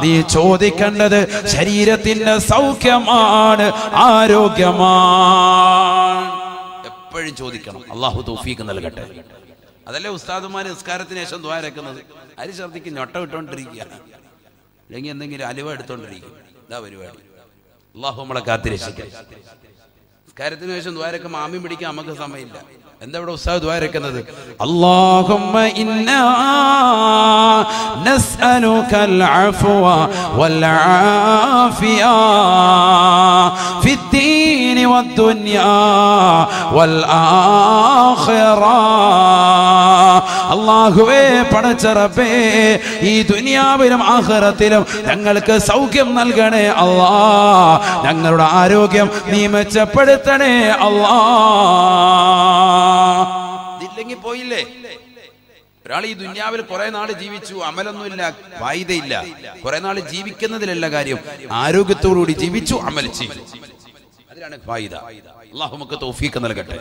നീ ചോദിക്കേണ്ടത് ശരീരത്തിന്റെ സൗഖ്യമാണ്, ആരോഗ്യമാണ്. എപ്പോഴും ചോദിക്കണം. അല്ലാഹു തൗഫീഖ് നൽകട്ടെ. അതല്ലേ ഉസ്താദുമാര് നിസ്കാരത്തിന് ശേഷം ദുആ രക്കുന്നത്. അരി ഛർദിക്ക് ഞൊട്ട വിട്ടോണ്ടിരിക്കുകയാണ്, അല്ലെങ്കിൽ എന്തെങ്കിലും അലുവ എടുത്തോണ്ടിരിക്കും. ഇതാ പരിപാടി. അല്ലാഹു നമ്മളെ കാത്തിരക്ഷിക്കട്ടെ. കാര്യത്തിന് ശേഷം ദ്വാരൊക്കെ മാമി പിടിക്കാൻ നമുക്ക് സമയമില്ല. എന്താ ഇവിടെ ഉസ്താദ് ദുആ ഇറക്കുന്നത്? അല്ലാഹുമ്മ ഇന്നാ നസ്അലുകൽ അഫ്വ വൽ ആഫിയ ഫിദ്ദീനി വദ്ദുനിയാ വൽ ആഖിറ. അല്ലാഹുവേ, പടച്ച റബ്ബേ, ഈ ദുനിയാവിലും ആഖിറത്തിലും ഞങ്ങൾക്ക് സൗഖ്യം നൽകണേ അല്ലാ. ഞങ്ങളുടെ ആരോഗ്യം നീ മെച്ചപ്പെടുത്തണേ അല്ലാ. ഇതില്ലെങ്കിൽ പോയില്ലേ? ഒരാൾ ഈ ദുനിയാവിൽ കുറെ നാൾ ജീവിച്ചു, അമലൊന്നുമില്ല, ഫായിദയില്ല. കുറെ നാൾ ജീവിക്കുന്നതിലല്ല കാര്യം, ആരോഗ്യത്തോടുകൂടി ജീവിച്ചു, അമൽ ചെയ്തു, അതിലാണ് ഫായിദ. അല്ലാഹു നമുക്ക് തൗഫീഖ് നൽകട്ടെ.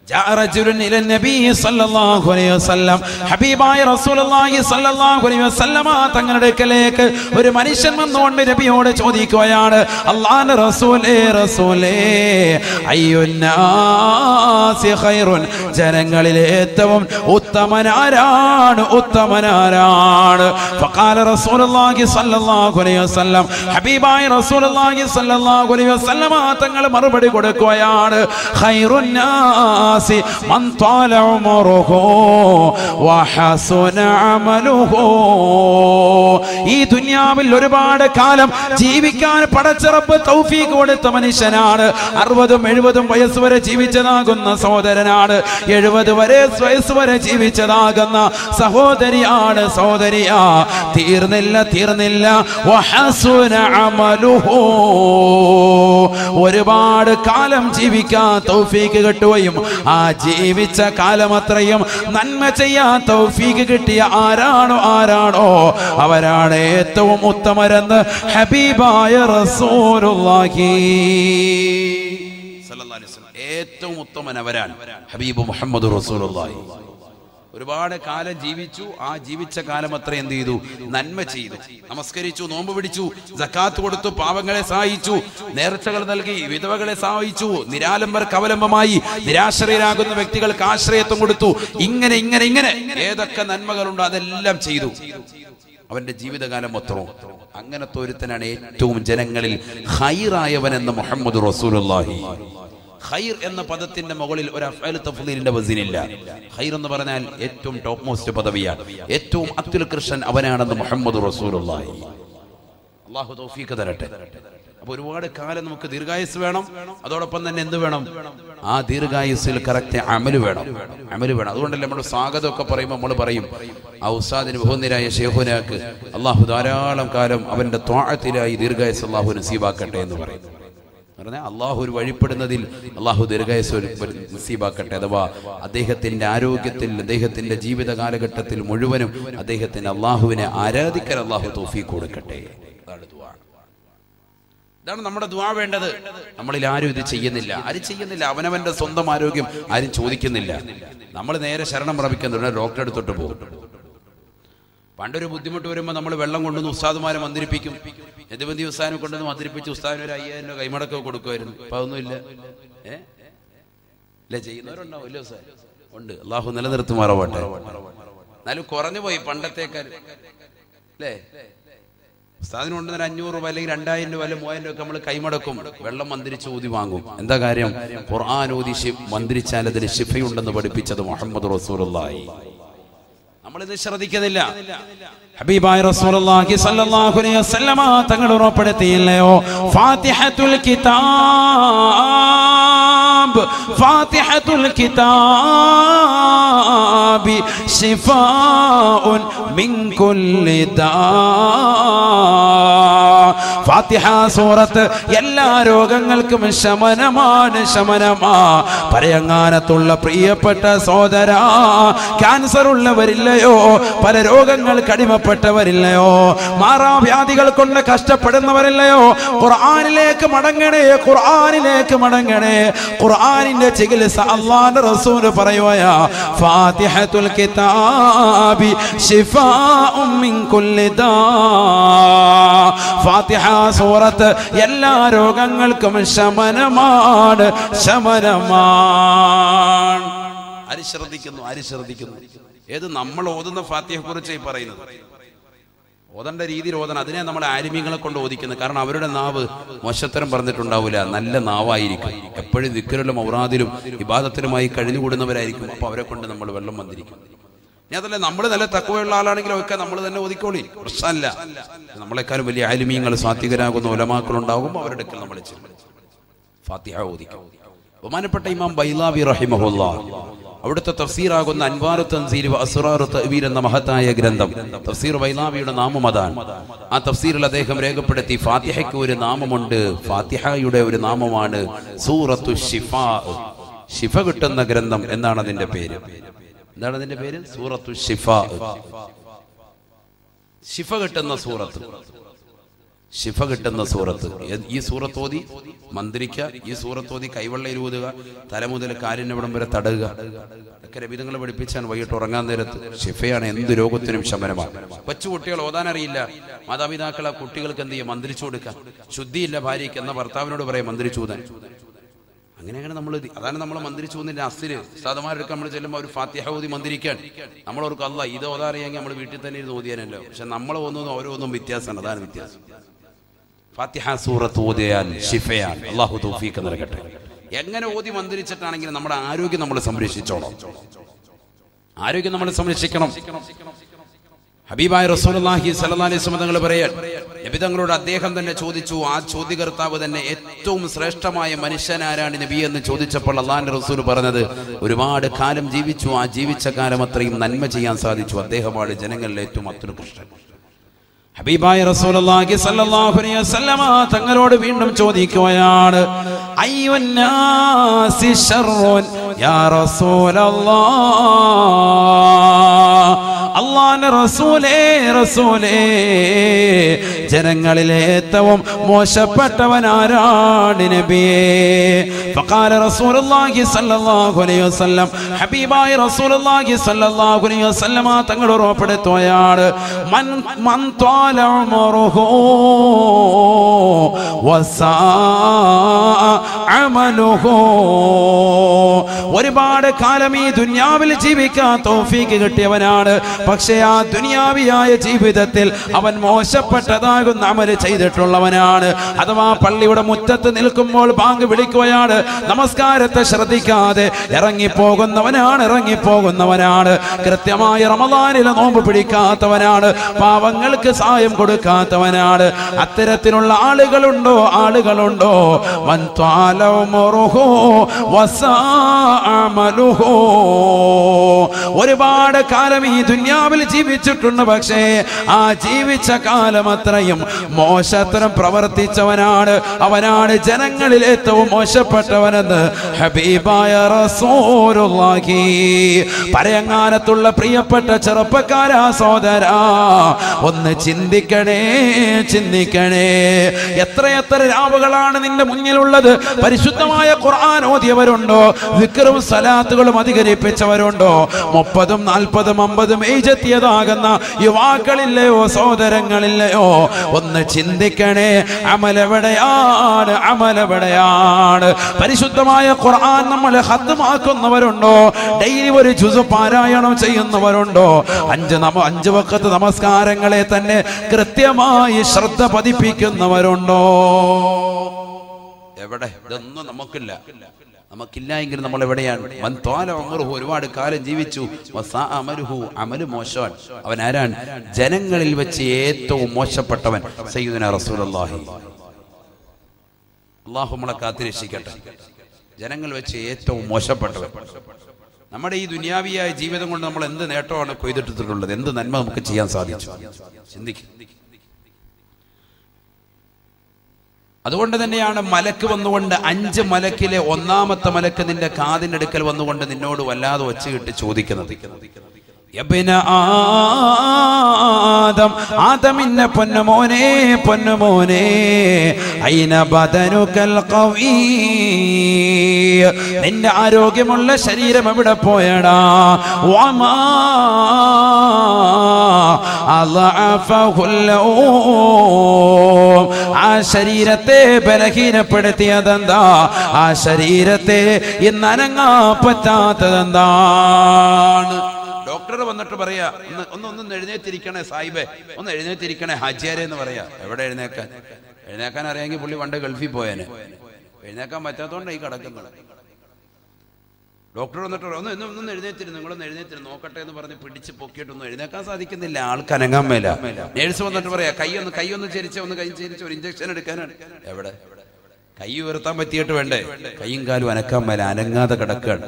جاء رجل الى النبي صلى الله عليه وسلم. ഹബീബായ റസൂലുള്ളാഹി സ്വല്ലല്ലാഹു അലൈഹി വസല്ലമ തങ്ങളുടെ അടുക്കലേക്ക് ഒരു മനുഷ്യൻ വന്നുകൊണ്ട് നബിയോട് ചോദിക്കുകയാണ്, അല്ലാഹുവിന്റെ റസൂലേ അയ്യുന്നാസി ഖൈറുൻ, ജനങ്ങളിൽ ഏറ്റവും ഉത്തമനാരാണ്? ഫഖാല റസൂലുള്ളാഹി സ്വല്ലല്ലാഹു അലൈഹി വസല്ലം, ഹബീബായ റസൂലുള്ളാഹി സ്വല്ലല്ലാഹു അലൈഹി വസല്ലമ തങ്ങൾ മറുപടി കൊടുക്കുകയാണ്, ഖൈറുൻ من طال عمره وحسن عمله. ഈ ദുനിയാവിൽ ഒരുപാട് കാലം ജീവിക്കാൻ പടച്ച റബ്ബ് തൗഫീഖ് കൊടുത്ത മനുഷ്യനാണ്. 60-70 വയസ്സ് വരെ ജീവിച്ചതാകുന്ന സഹോദരനാണ്. 70 വയസ്സ് വരെ ജീവിച്ചതാകുന്ന സഹോദരിയാണ്. സഹോദരിയാ, തീർന്നില്ല. വഹസുന അമലുഹു, ഒരുപാട് കാലം ജീവിക്കാൻ തൗഫീഖ് കിട്ടുകയും ആ ജീവിച്ച കാലം അത്രയും നന്മ ചെയ്യാൻ തൗഫീഖ് കിട്ടിയ ആരാണോ അവരാണ് ഏറ്റവും ഉത്തമരെന്ന് ഹബീബായ റസൂലുള്ളാഹി സ്വല്ലല്ലാഹു അലൈഹി വസല്ലം. ഏറ്റവും ഉത്തമൻ അവരാണ്, ഹബീബ് മുഹമ്മദ് റസൂലുള്ളാഹി. ഒരുപാട് കാലം ജീവിച്ചു, ആ ജീവിച്ച കാലം അത്ര എന്ത് ചെയ്തു? നന്മ ചെയ്തു, നമസ്കരിച്ചു, നോമ്പ് പിടിച്ചു, സക്കാത്ത് കൊടുത്തു, പാവങ്ങളെ സഹായിച്ചു, നേർച്ചകൾ നൽകി, വിധവകളെ സഹായിച്ചു, നിരാലംബർക്ക് അവലംബമായി, നിരാശ്രയരാകുന്ന വ്യക്തികൾക്ക് ആശ്രയത്വം കൊടുത്തു. ഇങ്ങനെ ഏതൊക്കെ നന്മകളുണ്ടോ അതെല്ലാം ചെയ്തു അവന്റെ ജീവിതകാലം മൊത്തവും. അങ്ങനത്തെ ഒരുത്തനാണ് ഏറ്റവും ജനങ്ങളിൽ ഖൈറായവനെന്ന് മുഹമ്മദ് റസൂലുള്ളാഹി. ഖൈർ എന്ന പദത്തിന്റെ മുകളിൽ ഒരു അഫ്അൽ തഫ്ളീലിന്റെ വസിനില്ല. ഖൈർ എന്ന് പറഞ്ഞാൽ ഏറ്റവും ടോപ്പ് മോസ്റ്റ് പദവിയാണ്, ഏറ്റവും അത്യുൽകൃഷ്ടൻ അവനാണെന്ന് മുഹമ്മദ് റസൂലുള്ളാഹി. അല്ലാഹു തൗഫീഖ് തരട്ടെ. അപ്പൊ ഒരുപാട് കാലം നമുക്ക് ദീർഘായുസ് വേണം, അതോടൊപ്പം തന്നെ എന്ത് വേണം? ആ ദീർഘായുസിൽ കറക്റ്റ് അമല് വേണം. അതുകൊണ്ടല്ലേ നമ്മൾ സ്വാഗതമൊക്കെ പറയുമ്പോൾ നമ്മൾ പറയും, ആ ഉസ്താദിന് ബഹുനിരായ ശൈഖുനാക്ക് അല്ലാഹു ധാരാളം കാലം അവന്റെ ത്വാഅത്തിലായി ദീർഘായുസ് അല്ലാഹു നസീബാക്കട്ടെ എന്ന് പറയും. പറഞ്ഞാൽ അള്ളാഹു ഒരു വഴിപ്പെടുന്നതിൽ അള്ളാഹു ദീർഘായുസ് നസീബാക്കട്ടെ. അഥവാ അദ്ദേഹത്തിന്റെ ആരോഗ്യത്തിൽ, അദ്ദേഹത്തിന്റെ ജീവിത കാലഘട്ടത്തിൽ മുഴുവനും അദ്ദേഹത്തിന് അള്ളാഹുവിനെ ആരാധിക്കാൻ അള്ളാഹു തൗഫീഖ് കൊടുക്കട്ടെ. ഇതാണ് നമ്മുടെ ദുആ വേണ്ടത്. നമ്മളിൽ ആരും ഇത് ചെയ്യുന്നില്ല. അവനവന്റെ സ്വന്തം ആരോഗ്യം ആരും ചോദിക്കുന്നില്ല. നമ്മൾ നേരെ ശരണം പ്രാപിക്കുന്നുണ്ട്, ഡോക്ടറെ അടുത്തോട്ട് പോകും. പണ്ടൊരു ബുദ്ധിമുട്ട് വരുമ്പോൾ നമ്മൾ വെള്ളം കൊണ്ടുവന്ന് ഉസ്താദുമാരെ മന്ത്രിപ്പിക്കും. യദുബന്ദി ഉസ്താദിനെ കൊണ്ടുവന്ന് മന്ത്രിപ്പിച്ച് ഉസ്താദിന് ഒരു 5000 രൂപ കൈമടക്കം കൊടുക്കുമായിരുന്നു. അപ്പൊ അതൊന്നുമില്ല. ഇല്ല, ചെയ്യുന്നവരുണ്ടാവും. ഇല്ല ഉസ്താദ് ഉണ്ട്, അള്ളാഹു നിലനിർത്തുമാറാവട്ടെ. എന്നാലും കുറഞ്ഞു പോയി പണ്ടത്തേക്കാൾ അല്ലേ? ഉസ്താദിന് കൊണ്ടുവന്ന 500 രൂപ അല്ലെങ്കിൽ 2000 രൂപ അല്ലെങ്കിൽ 3000 രൂപ നമ്മൾ കൈമടക്കും, വെള്ളം മന്ത്രിച്ച് ഊതി വാങ്ങും. എന്താ കാര്യം? ഖുർആൻ ഊതി മന്ത്രിച്ചാൽ അതിന് ശിഫയുണ്ടെന്ന് പഠിപ്പിച്ചത് മുഹമ്മദ് റസൂലുള്ളാഹി. നമ്മളിത് ശ്രദ്ധിക്കുന്നില്ല. ഹബീബായ റസൂലുള്ളാഹി സ്വല്ലല്ലാഹു അലൈഹി വസല്ലമ തങ്ങൾ ഉറപ്പെടുത്തിയില്ലയോ, ഫാത്തിഹത്തുൽ കിതാബി ശിഫാഉൻ മിൻ കുല്ലി ദാ. ഫാത്തിഹ സൂറത്ത് എല്ലാ രോഗങ്ങൾക്കും ശമനമാണ്. പരയങ്ങാനത്തുള്ള പ്രിയപ്പെട്ട സഹോദര, ക്യാൻസർ ഉള്ളവരില്ലയോ? പല രോഗങ്ങൾക്ക് അടിമപ്പെട്ടവരില്ലയോ? മാറാവ്യാധികൾ കൊണ്ട് കഷ്ടപ്പെടുന്നവരില്ലയോ? ഖുർആനിലേക്ക് മടങ്ങണേ. ഖുർആനിന്റെ ചികിത്സ അല്ലാഹുവിന്റെ റസൂൽ പറയുകയാ, ഫാത്തിഹത്തുൽ കിതാബി ശിഫാഉൻ മിൻ കുല്ലി ദാ. ഫാത്തിഹ സൂറത്ത് എല്ലാ രോഗങ്ങൾക്കും ശമനമാണ്. ആര് ശ്രദ്ധിക്കുന്നു? ഏത് നമ്മൾ ഓതുന്ന ഫാത്തിഹയെ കുറിച്ചായി പറയുന്നത്? ഓതേണ്ട രീതിയിൽ ഓതണം. അതിനെ നമ്മൾ ആലിമീങ്ങളെ കൊണ്ട് ഓദിക്കുന്നത്. കാരണം അവരുടെ നാവ് മോശത്തരം പറഞ്ഞിട്ടുണ്ടാവില്ല, നല്ല നാവായിരിക്കും. എപ്പോഴും ദിക്റിലും ഔറാദിലും ഇബാദത്തിലുമായി കഴിഞ്ഞുകൂടുന്നവരായിരിക്കും. അപ്പോൾ അവരെ കൊണ്ട് നമ്മൾ വെള്ളം വന്നിരിക്കും. ഇനി അതല്ല, നമ്മൾ നല്ല തഖ്വയുള്ള ആളാണെങ്കിലും ഒക്കെ നമ്മൾ തന്നെ ഓതിക്കോളി, പ്രശ്നമല്ല. നമ്മളെക്കാളും വലിയ ആലിമീങ്ങൾ സാത്വികരാകുന്ന ഉലമാക്കളുണ്ടാകും, അവരുടെ അടുക്കൽ നമ്മൾ ഫാത്തിഹ ഓദിക്കും. ബഹുമാനപ്പെട്ട ഇമാം ബൈലാവി റഹിമഹുല്ലാഹ് അവിടുത്തെ തഫ്സീറാകുന്ന അൻവാറു തൻസീൽ വ അസ്റാറു തഅ്വീൽ എന്ന മഹത്തായ ഗ്രന്ഥം, തഫ്സീർ ബൈലാവിയുടെ നാമം അതാണ്. ആ തഫ്സീറിൽ അദ്ദേഹം രേഖപ്പെടുത്തി ഫാത്തിഹയ്ക്ക് ഒരു നാമമുണ്ട്. ഫാത്തിഹയുടെ ഒരു നാമമാണ് സൂറത്തു ശിഫാ. ശിഫ കിട്ടുന്ന ഗ്രന്ഥം എന്നാണ് അതിന്റെ പേര്. എന്താണ് അതിന്റെ പേര്? സൂറത്തു ശിഫാ. ശിഫ കിട്ടുന്ന സൂറത്ത്, ശിഫ കിട്ടുന്ന സൂറത്ത്. ഈ സൂറത്തോതി മന്ത്രിക്കുക, ഈ സൂറത്തോതി കൈവെള്ളയിൽ ഊതുക, തല മുതൽ കാലിനവിടം വരെ തടയുക. ഒക്കെ രബിതങ്ങളെ പഠിപ്പിച്ചാണ്. വൈകിട്ട് ഉറങ്ങാൻ നേരത്ത് ശിഫയാണ്, എന്ത് രോഗത്തിനും ശമനമാണ്. കൊച്ചു കുട്ടികൾ ഓതാനറിയില്ല, മാതാപിതാക്കൾ ആ കുട്ടികൾക്ക് എന്ത് ചെയ്യുക? മന്ത്രിച്ചു കൊടുക്കുക. ശുദ്ധിയില്ല ഭാര്യയ്ക്ക് എന്ന ഭർത്താവിനോട് പറയാം മന്ത്രിച്ചു ഊതാൻ. അങ്ങനെയാണ് നമ്മൾ, അതാണ് നമ്മൾ മന്ത്രിച്ചു ഊതിന്റെ അസില്. ഉസ്താദുമാരൊക്കെ നമ്മൾ ചെല്ലുമ്പോൾ ഒരു ഫാത്തിഹ ഓതി മന്ത്രിക്കാൻ നമ്മളവർക്ക് അല്ല ഇത് ഓതാറിയെങ്കിൽ നമ്മൾ വീട്ടിൽ തന്നെ ഇരുന്ന് ഓതിയാനല്ലോ. പക്ഷെ നമ്മൾ ഒന്നും ഓരോന്നും വ്യത്യാസമാണ്. അതാണ് വ്യത്യാസം. ഫാത്തിഹ സൂറത്ത് ഓതിയാൽ ശിഫയാണ്. അല്ലാഹു തൗഫീഖ് നൽകട്ടെ. എങ്ങനെ ഓതി മന്ത്രിച്ചിട്ടാണെങ്കിലും നമ്മുടെ ആരോഗ്യം നമ്മൾ സംരക്ഷിച്ചോളാം. ആരോഗ്യം നമ്മൾ സംരക്ഷിക്കണം. ഹബീബായ റസൂലുള്ളാഹി സ്വല്ലല്ലാഹി അലൈഹി വസല്ലം തങ്ങൾ പറയാൻ, നബി തങ്ങളോട് അദ്ദേഹം തന്നെ ചോദിച്ചു. ആ ചോദ്യകർത്താവ് തന്നെ ഏറ്റവും ശ്രേഷ്ഠമായ മനുഷ്യനാരാണ് നബി എന്ന് ചോദിച്ചപ്പോൾ അല്ലാഹുവിന്റെ റസൂൽ പറഞ്ഞത്, ഒരുപാട് കാലം ജീവിച്ചു, ആ ജീവിച്ച കാലം അത്രയും നന്മ ചെയ്യാൻ സാധിച്ചു, അദ്ദേഹമാണ് ജനങ്ങളിൽ ഏറ്റവും അത്യുത്കൃഷ്ടൻ. ഹബീബായ റസൂലുള്ളാഹി സ്വല്ലല്ലാഹു അലൈഹി വസല്ലം തങ്ങളോട് വീണ്ടും ചോദിക്കുകയാണ്, അയ്യുന്നാസി ശർറുൻ യാ റസൂലല്ലാഹ്. അല്ലാഹുവിന്റെ റസൂലേ, റസൂലേ, ജനങ്ങളിലെ ഏറ്റവും മോശപ്പെട്ടവനാരാണ് നബിയേ? ഫഖാല റസൂലുള്ളാഹി സ്വല്ലല്ലാഹു അലൈഹി വസല്ലം, ഹബീബായ റസൂലുള്ളാഹി സ്വല്ലല്ലാഹു അലൈഹി വസല്ലം തങ്ങൾ ഉറപ്പെടുത്തുകയാണ്, മൻ ത്വാല ഉമറുഹു വസാഅ അമലുഹു. ഒരുപാട് കാലം ഈ ദുനിയാവിൽ ജീവിക്കാൻ തൗഫീഖ് കിട്ടിയവനാണ്, പക്ഷേ ആ ദുനിയാവിയായ ജീവിതത്തിൽ അവൻ മോശപ്പെട്ടതാകുന്ന അമല് ചെയ്തിട്ടുള്ളവനാണ്. അഥവാ പള്ളിയുടെ മുറ്റത്ത് നിൽക്കുമ്പോൾ ബാങ്ക് വിളിക്കുകയാണ്, നമസ്കാരത്തെ ശ്രദ്ധിക്കാതെ ഇറങ്ങിപ്പോകുന്നവനാണ്. കൃത്യമായ റമദാനിലെ നോമ്പ് പിടിക്കാത്തവനാണ്. പാവങ്ങൾക്ക് സഹായം കൊടുക്കാത്തവനാണ്. അത്തരത്തിലുള്ള ആളുകളുണ്ടോ? മൻ ത്വാല ഉമറുഹു വസാഅ അമലുഹു. ഒരുപാട് കാലം ഈ ദുനിയാവിൽ ജീവിച്ചിട്ടുണ്ട്, പക്ഷേ ആ ജീവിച്ച കാലം അത്രയും മോശത്തരം പ്രവർത്തിച്ചവനാണ്. അവനാണ് ജനങ്ങളിൽ ഏറ്റവും മോശപ്പെട്ടവനെന്ന് ഹബീബായ റസൂലുള്ളാഹി. പരയങ്ങാനത്തുള്ള പ്രിയപ്പെട്ട ചെറുപ്പക്കാരാ, സഹോദരാ, ഒന്ന് ചിന്തിക്കണേ. എത്രയെത്ര രാവുകളാണ് നിന്റെ മുന്നിലുള്ളത്. പരിശുദ്ധമായ ഖുർആൻ ഓതിയവരുണ്ടോ? ദിക്റും സലാത്തുകളും അധികരിപ്പിച്ചവരുണ്ടോ? 30, 40, 50 ഏജെത്തിയതാകുന്ന യുവാക്കളില്ലയോ? സഹോദരങ്ങളില്ലയോ? ഒന്ന് ചിന്തിക്കണേ. അമലെവിടെയാണ്? പരിശുദ്ധമായ ഖുർആൻ നമ്മൾ ഖത്മാക്കുന്നവരുണ്ടോ? ഡെയിലി ഒരു ജുസ് പാരായണം ചെയ്യുന്നവരുണ്ടോ? 5 വഖത്ത് നമസ്കാരങ്ങളെ തന്നെ കൃത്യമായി ശ്രദ്ധ പതിപ്പിക്കുന്നവരുണ്ടോ? എവിടെ? ഇതൊന്നും നമുക്കില്ല എങ്കിൽ നമ്മൾ എവിടെയാണ്? മൻ ത്വാല ഉമറുഹു, ഒരുപാട് കാലം ജീവിച്ചു, വസാഅ അമലുഹു, അമല് മോശം. അവൻ ആരാണ്? ജനങ്ങളിൽ വെച്ച് ഏറ്റവും മോശപ്പെട്ടവൻ സയ്യിദുനാ റസൂലുള്ളാഹി. അല്ലാഹു നമ്മളെ കാത്തിരക്ഷിക്കട്ടെ. ജനങ്ങൾ വെച്ച് ഏറ്റവും മോശപ്പെട്ടവൻ. നമ്മുടെ ഈ ദുനിയാവിയായ ജീവിതം കൊണ്ട് നമ്മൾ എന്ത് നേട്ടമാണ് കൊയ്തെടുത്തിട്ടുള്ളത്? എന്ത് നന്മ നമുക്ക് ചെയ്യാൻ സാധിച്ചു? ചിന്തിക്കും. അതുകൊണ്ട് തന്നെയാണ് മലക്ക് വന്നുകൊണ്ട് 5 മലക്കിലെ 1ാമത്തെ മലക്ക് നിന്റെ കാതിന്റെ അടുക്കൽ വന്നുകൊണ്ട് നിന്നോട് വല്ലാതെ ഒച്ചയിട്ട് ചോദിക്കുന്നത്, യബ്ന ആദം, ആദമിന്റെ പൊന്നുമോനെ, ഐന ബദനുകൽ ഖവീ, നിന്റെ ആരോഗ്യമുള്ള ശരീരം എവിടെ പോയടാ? വമാ അളഅഫഹുല്ലൂ, ആ ശരീരത്തെ ബലഹീനപ്പെടുത്തിയതെന്താ? ആ ശരീരത്തെ ഇന്ന് അനങ്ങാൻ പറ്റാത്തതെന്താണ്? ഡോക്ടർ ഡോക്ടർ വന്നിട്ട് പറയാ, ഒന്ന് എഴുന്നേറ്റിരിക്കണേ സാഹിബേ, ഒന്ന് എഴുന്നേറ്റിരിക്കണേ ഹാജിയാരെ എന്ന് പറയാ. എവിടെ എഴുന്നേക്കാൻ അറിയാമെങ്കിൽ പുള്ളി പണ്ട് ഗൾഫിൽ പോയേനെ. എഴുന്നേക്കാൻ പറ്റാത്തതുകൊണ്ട് ഈ കിടക്കുന്നത്. ഡോക്ടർ വന്നിട്ട് ഒന്ന് എഴുന്നേറ്റിരുന്നു, നിങ്ങളൊന്ന് എഴുന്നേറ്റിരുന്നു നോക്കട്ടെ എന്ന് പറഞ്ഞ് പിടിച്ച് പൊക്കിയിട്ടൊന്നും എഴുന്നേക്കാൻ സാധിക്കുന്നില്ല, ആൾക്ക് അനങ്ങാൻ മേല. നേഴ്സ് വന്നിട്ട് പറയാ, കൈയൊന്ന് ചരിച്ച, കൈ ചരിച്ച, ഒരു ഇഞ്ചക്ഷൻ എടുക്കാനാണ്. എവിടെ കൈ ഉയർത്താൻ പറ്റിയിട്ട് വേണ്ടേ? കൈയും കാലും അനക്കാൻ മേല, അനങ്ങാതെ കിടക്കുകയാണ്.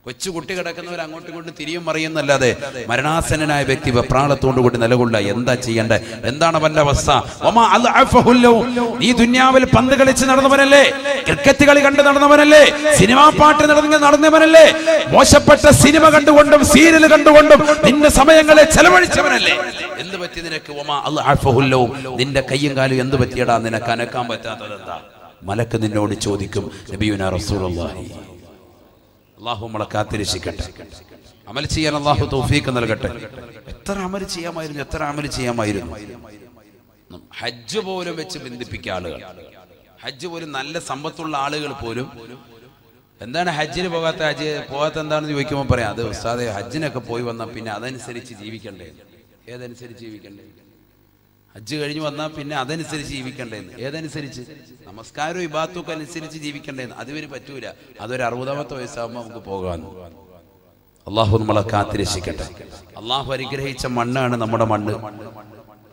കൊച്ചു കുട്ടി കിടക്കുന്നവർ അങ്ങോട്ടും ഇങ്ങോട്ടും തിരിയും മറിയുന്നല്ലാതെ മരണാസന്നനായ വ്യക്തി വെപ്രാളത്തോടു കൂടി നിലകൊള്ള എന്താ ചെയ്യേണ്ടത്? എന്താണ് അവന്റെ അവസ്ഥ? നീ ദുനിയാവിൽ പന്ത് കളിച്ച് നടന്നവനല്ലേ, ക്രിക്കറ്റ് കളി കണ്ട് നടന്നവനല്ലേ, സിനിമാ പാട്ട് നടന്നവനല്ലേ, മോശപ്പെട്ട സിനിമ കണ്ടുകൊണ്ടും സീരിയൽ കണ്ടുകൊണ്ടും നിന്റെ സമയങ്ങളെ ചെലവഴിച്ചവനല്ലേ? എന്ത് പറ്റി നിനക്ക്? നിന്റെ കയ്യും കാലും എന്ത് പറ്റിയടാ നിനക്ക് അനക്കാൻ പറ്റാത്തത് എന്താ? മലക്ക് നിന്നോട് ചോദിക്കും. നബിയുനാ റസൂലുള്ളാഹി. അല്ലാഹു നമ്മളെ കാത്തിരക്ഷിക്കട്ടെ, അമൽ ചെയ്യാൻ അല്ലാഹു തൗഫീഖ് നൽകട്ടെ. എത്ര അമൽ ചെയ്യാമായിരുന്നു. ഹജ്ജ് പോലും വെച്ച് ബന്ധിപ്പിക്കുക ആളുകൾ. ഹജ്ജ് പോലും നല്ല സമ്പത്തുള്ള ആളുകൾ പോലും എന്താണ് ഹജ്ജിന് പോകാത്ത എന്താണെന്ന് ചോദിക്കുമ്പോൾ പറയാം, അത് ഉസ്താദേ ഹജ്ജിനൊക്കെ പോയി വന്നാൽ പിന്നെ അതനുസരിച്ച് ജീവിക്കണ്ടേ. ഏതനുസരിച്ച് ജീവിക്കണ്ടേ? ഹജ്ജ് കഴിഞ്ഞ് വന്നാൽ പിന്നെ അതനുസരിച്ച് ജീവിക്കണ്ടേന്ന്. ഏതനുസരിച്ച്? നമസ്കാരവും ഇബാദത്തും അനുസരിച്ച് ജീവിക്കണ്ടേന്ന്. അതുവരെ പറ്റൂല. അതൊരു 60-ാമത്തെ വയസ്സാകുമ്പോൾ നമുക്ക് പോകാമെന്ന്. അള്ളാഹു നമ്മളെ കാത്തിരക്ഷിക്കട്ടെ. അള്ളാഹു അനുഗ്രഹിച്ച മണ്ണാണ് നമ്മുടെ മണ്ണ്.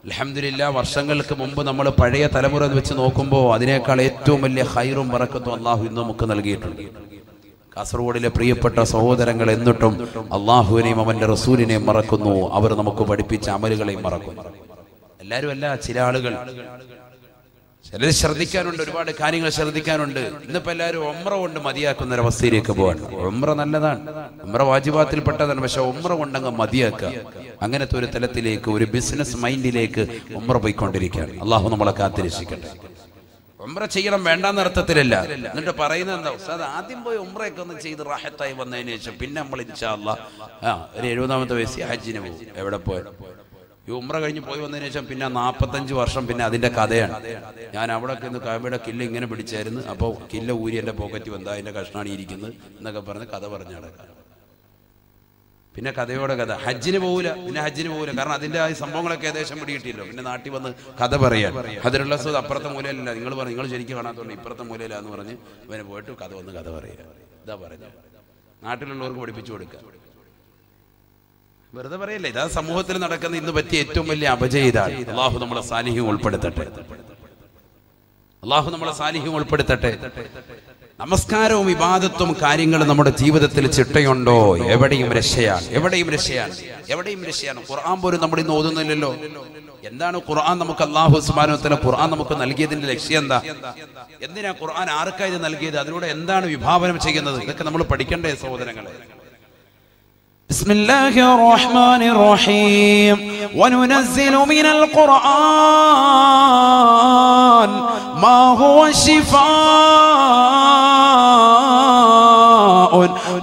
അൽഹംദുലില്ലാ, വർഷങ്ങൾക്ക് മുമ്പ് നമ്മൾ പഴയ തലമുറ വെച്ച് നോക്കുമ്പോൾ അതിനേക്കാൾ ഏറ്റവും വലിയ ഖൈറും ബറക്കത്തും അള്ളാഹു ഇന്ന് നമുക്ക് നൽകിയിട്ടുണ്ട്. കാസർഗോഡിലെ പ്രിയപ്പെട്ട സഹോദരങ്ങൾ എന്നിട്ടും അള്ളാഹുവിനെയും അവന്റെ റസൂലിനെയും മറക്കുന്നു. അവർ നമുക്ക് പഠിപ്പിച്ച അമലുകളെയും മറക്കുന്നു. എല്ലാവരും അല്ല, ചില ആളുകൾ, ചിലർ ശ്രദ്ധിക്കാനുണ്ട്, ഒരുപാട് കാര്യങ്ങൾ ശ്രദ്ധിക്കാനുണ്ട്. ഇന്നിപ്പോ എല്ലാവരും ഉംറ കൊണ്ട് മതിയാക്കുന്ന ഒരവസ്ഥയിലേക്ക് പോകാൻ. ഉംറ നല്ലതാണ്, ഉംറ വാജിബാത്തിൽപ്പെട്ടതാണ്, പക്ഷെ ഉംറ കൊണ്ടങ്ങ് മതിയാക്കുക. അങ്ങനത്തെ ഒരു തലത്തിലേക്ക്, ഒരു ബിസിനസ് മൈൻഡിലേക്ക് ഉംറ പോയിക്കൊണ്ടിരിക്കുകയാണ്. അള്ളാഹു നമ്മളെ കാത്തിരക്ഷിക്കട്ടെ. ഉംറ ചെയ്യണം വേണ്ടാന്ന അർത്ഥത്തിലല്ല. എന്നിട്ട് പറയുന്നത് എന്താ? ഉസ്താദ് ആദ്യം പോയി ഉംറയൊക്കെ ഒന്ന് ചെയ്ത് റാഹത്തായി വന്നതിന് ശേഷം പിന്നെ നമ്മൾ ഇൻഷാ അല്ലാഹ് ഒരു 70-ാമത്തെ വയസ്സിൽ ഹജ്ജിന് പോകും. എവിടെ പോയാൽ ഈ ഉംറ കഴിഞ്ഞ് പോയി വന്നതിന് ശേഷം പിന്നെ 45 വർഷം പിന്നെ അതിന്റെ കഥയാണ്. ഞാൻ അവിടെ നിന്ന് കാബയുടെ കില്ല ഇങ്ങനെ പിടിച്ചായിരുന്നു, അപ്പോൾ കില്ല ഊരി എന്റെ പോക്കറ്റ് വന്നാ അതിന്റെ കഷ്ണാണ് ഇരിക്കുന്നത് എന്നൊക്കെ പറഞ്ഞ് കഥ പറഞ്ഞു നടക്കാം. പിന്നെ കഥയോടെ കഥ. ഹജ്ജിന് പോകില്ല, പിന്നെ ഹജ്ജിന് പോകില്ല. കാരണം അതിന്റെ ആ സംഭവങ്ങളൊക്കെ ഏകദേശം പിടികിട്ടിയല്ലോ. പിന്നെ നാട്ടിൽ വന്ന് കഥ പറയാൻ. ഹദറുൽ അസ്വദ് അപ്പുറത്തെ മൂലയിലല്ല, നിങ്ങൾ ശരിക്കും കാണാത്തോണ്ട് ഇപ്പുറത്തെ മൂലയിലാന്ന് പറഞ്ഞ് അവന് പോയിട്ട് കഥ പറയുക. ഇതാ പറഞ്ഞ നാട്ടിലുള്ളവർക്ക് പഠിപ്പിച്ചു കൊടുക്കുക. വെറുതെ പറയല്ലേ, ഇതാ സമൂഹത്തിൽ നടക്കുന്ന ഇന്ന് പറ്റിയ ഏറ്റവും വലിയ അപജയം ഇതാണ്. അള്ളാഹു നമ്മളെ സാലിഹ്യം ഉൾപ്പെടുത്തട്ടെ. നമസ്കാരവും ഇബാദത്തും കാര്യങ്ങളും നമ്മുടെ ജീവിതത്തിൽ ചിട്ടയുണ്ടോ? എവിടെയും രക്ഷയാണ്. ഖുർആൻ പോലും നമ്മൾ ഇന്ന് ഓതുന്നില്ലല്ലോ. എന്താണ് ഖുർആൻ നമുക്ക് അല്ലാഹു സുബ്ഹാനഹു വ തആല ഖുർആൻ നമുക്ക് നൽകിയതിന്റെ ലക്ഷ്യം എന്താ? എന്തിനാ ഖുർആൻ ആർക്കാ ഇത് നൽകിയത്? അതിലൂടെ എന്താണ് വിഭാവനം ചെയ്യുന്നത്? ഇതൊക്കെ നമ്മൾ പഠിക്കണ്ടേ സഹോദരങ്ങളെ? بسم الله الرحمن الرحيم وننزل من القرآن ما هو شفاء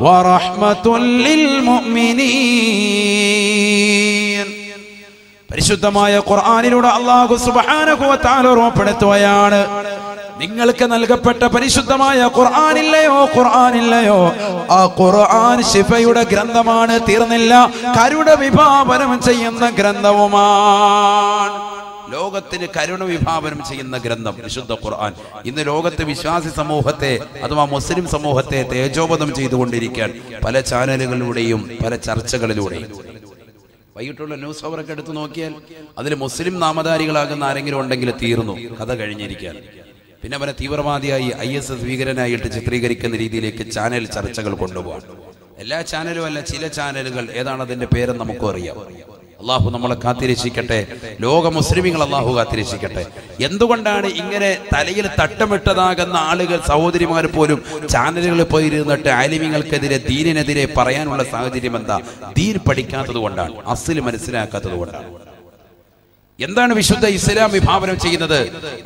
ورحمة للمؤمنين. പരിശുദ്ധമായ ഖുർആനിലൂടെ അല്ലാഹു സുബ്ഹാനഹു വ തആല ഓർമ്മപ്പെടുത്തുകയാണ്, നിങ്ങൾക്ക് നൽകപ്പെട്ട പരിശുദ്ധമായ ഖുർആനില്ലയോ ആ ഖുർആൻ ശിഫയുടെ ഗ്രന്ഥമാണ്. തീർന്നില്ല, കരുണ വിഭാവനം ചെയ്യുന്ന ഗ്രന്ഥവുമാണ്. ലോകത്തിന് കരുണ വിഭാവനം ചെയ്യുന്ന ഗ്രന്ഥം വിശുദ്ധ ഖുർആൻ. ഇന്ന് ലോകത്തെ വിശ്വാസി സമൂഹത്തെ അഥവാ മുസ്ലിം സമൂഹത്തെ തേജോവധം ചെയ്തുകൊണ്ടിരിക്കാൻ പല ചാനലുകളിലൂടെയും പല ചർച്ചകളിലൂടെയും. വൈകിട്ടുള്ള ന്യൂസ് അവരൊക്കെ എടുത്ത് നോക്കിയാൽ അതിൽ മുസ്ലിം നാമധാരികളാകുന്ന ആരെങ്കിലും ഉണ്ടെങ്കിൽ തീർന്നു, കഥ കഴിഞ്ഞിരിക്കാൻ. പിന്നെ അവനെ തീവ്രവാദിയായി IS ഭീകരനായിട്ട് ചിത്രീകരിക്കുന്ന രീതിയിലേക്ക് ചാനൽ ചർച്ചകൾ കൊണ്ടുപോകാൻ. എല്ലാ ചാനലും അല്ല, ചില ചാനലുകൾ. ഏതാണ് അതിന്റെ പേരെന്ന് നമുക്കും അറിയാം. അള്ളാഹു നമ്മളെ കാത്തിരക്ഷിക്കട്ടെ. ലോക മുസ്ലിമീങ്ങൾ അള്ളാഹു കാത്തിരക്ഷിക്കട്ടെ. എന്തുകൊണ്ടാണ് ഇങ്ങനെ തലയിൽ തട്ടമിട്ടതാകുന്ന ആളുകൾ, സഹോദരിമാർ പോലും ചാനലുകളിൽ പോയിരുന്നിട്ട് ആലിമീങ്ങൾക്കെതിരെ, ദീനിനെതിരെ പറയാനുള്ള സാഹചര്യം എന്താ? ദീൻ പഠിക്കാത്തത് കൊണ്ടാണ്, അസ്ൽ മനസ്സിലാക്കാത്തത് കൊണ്ടാണ്. എന്താണ് വിശുദ്ധ ഇസ്ലാം വിഭാവനം ചെയ്യുന്നത്?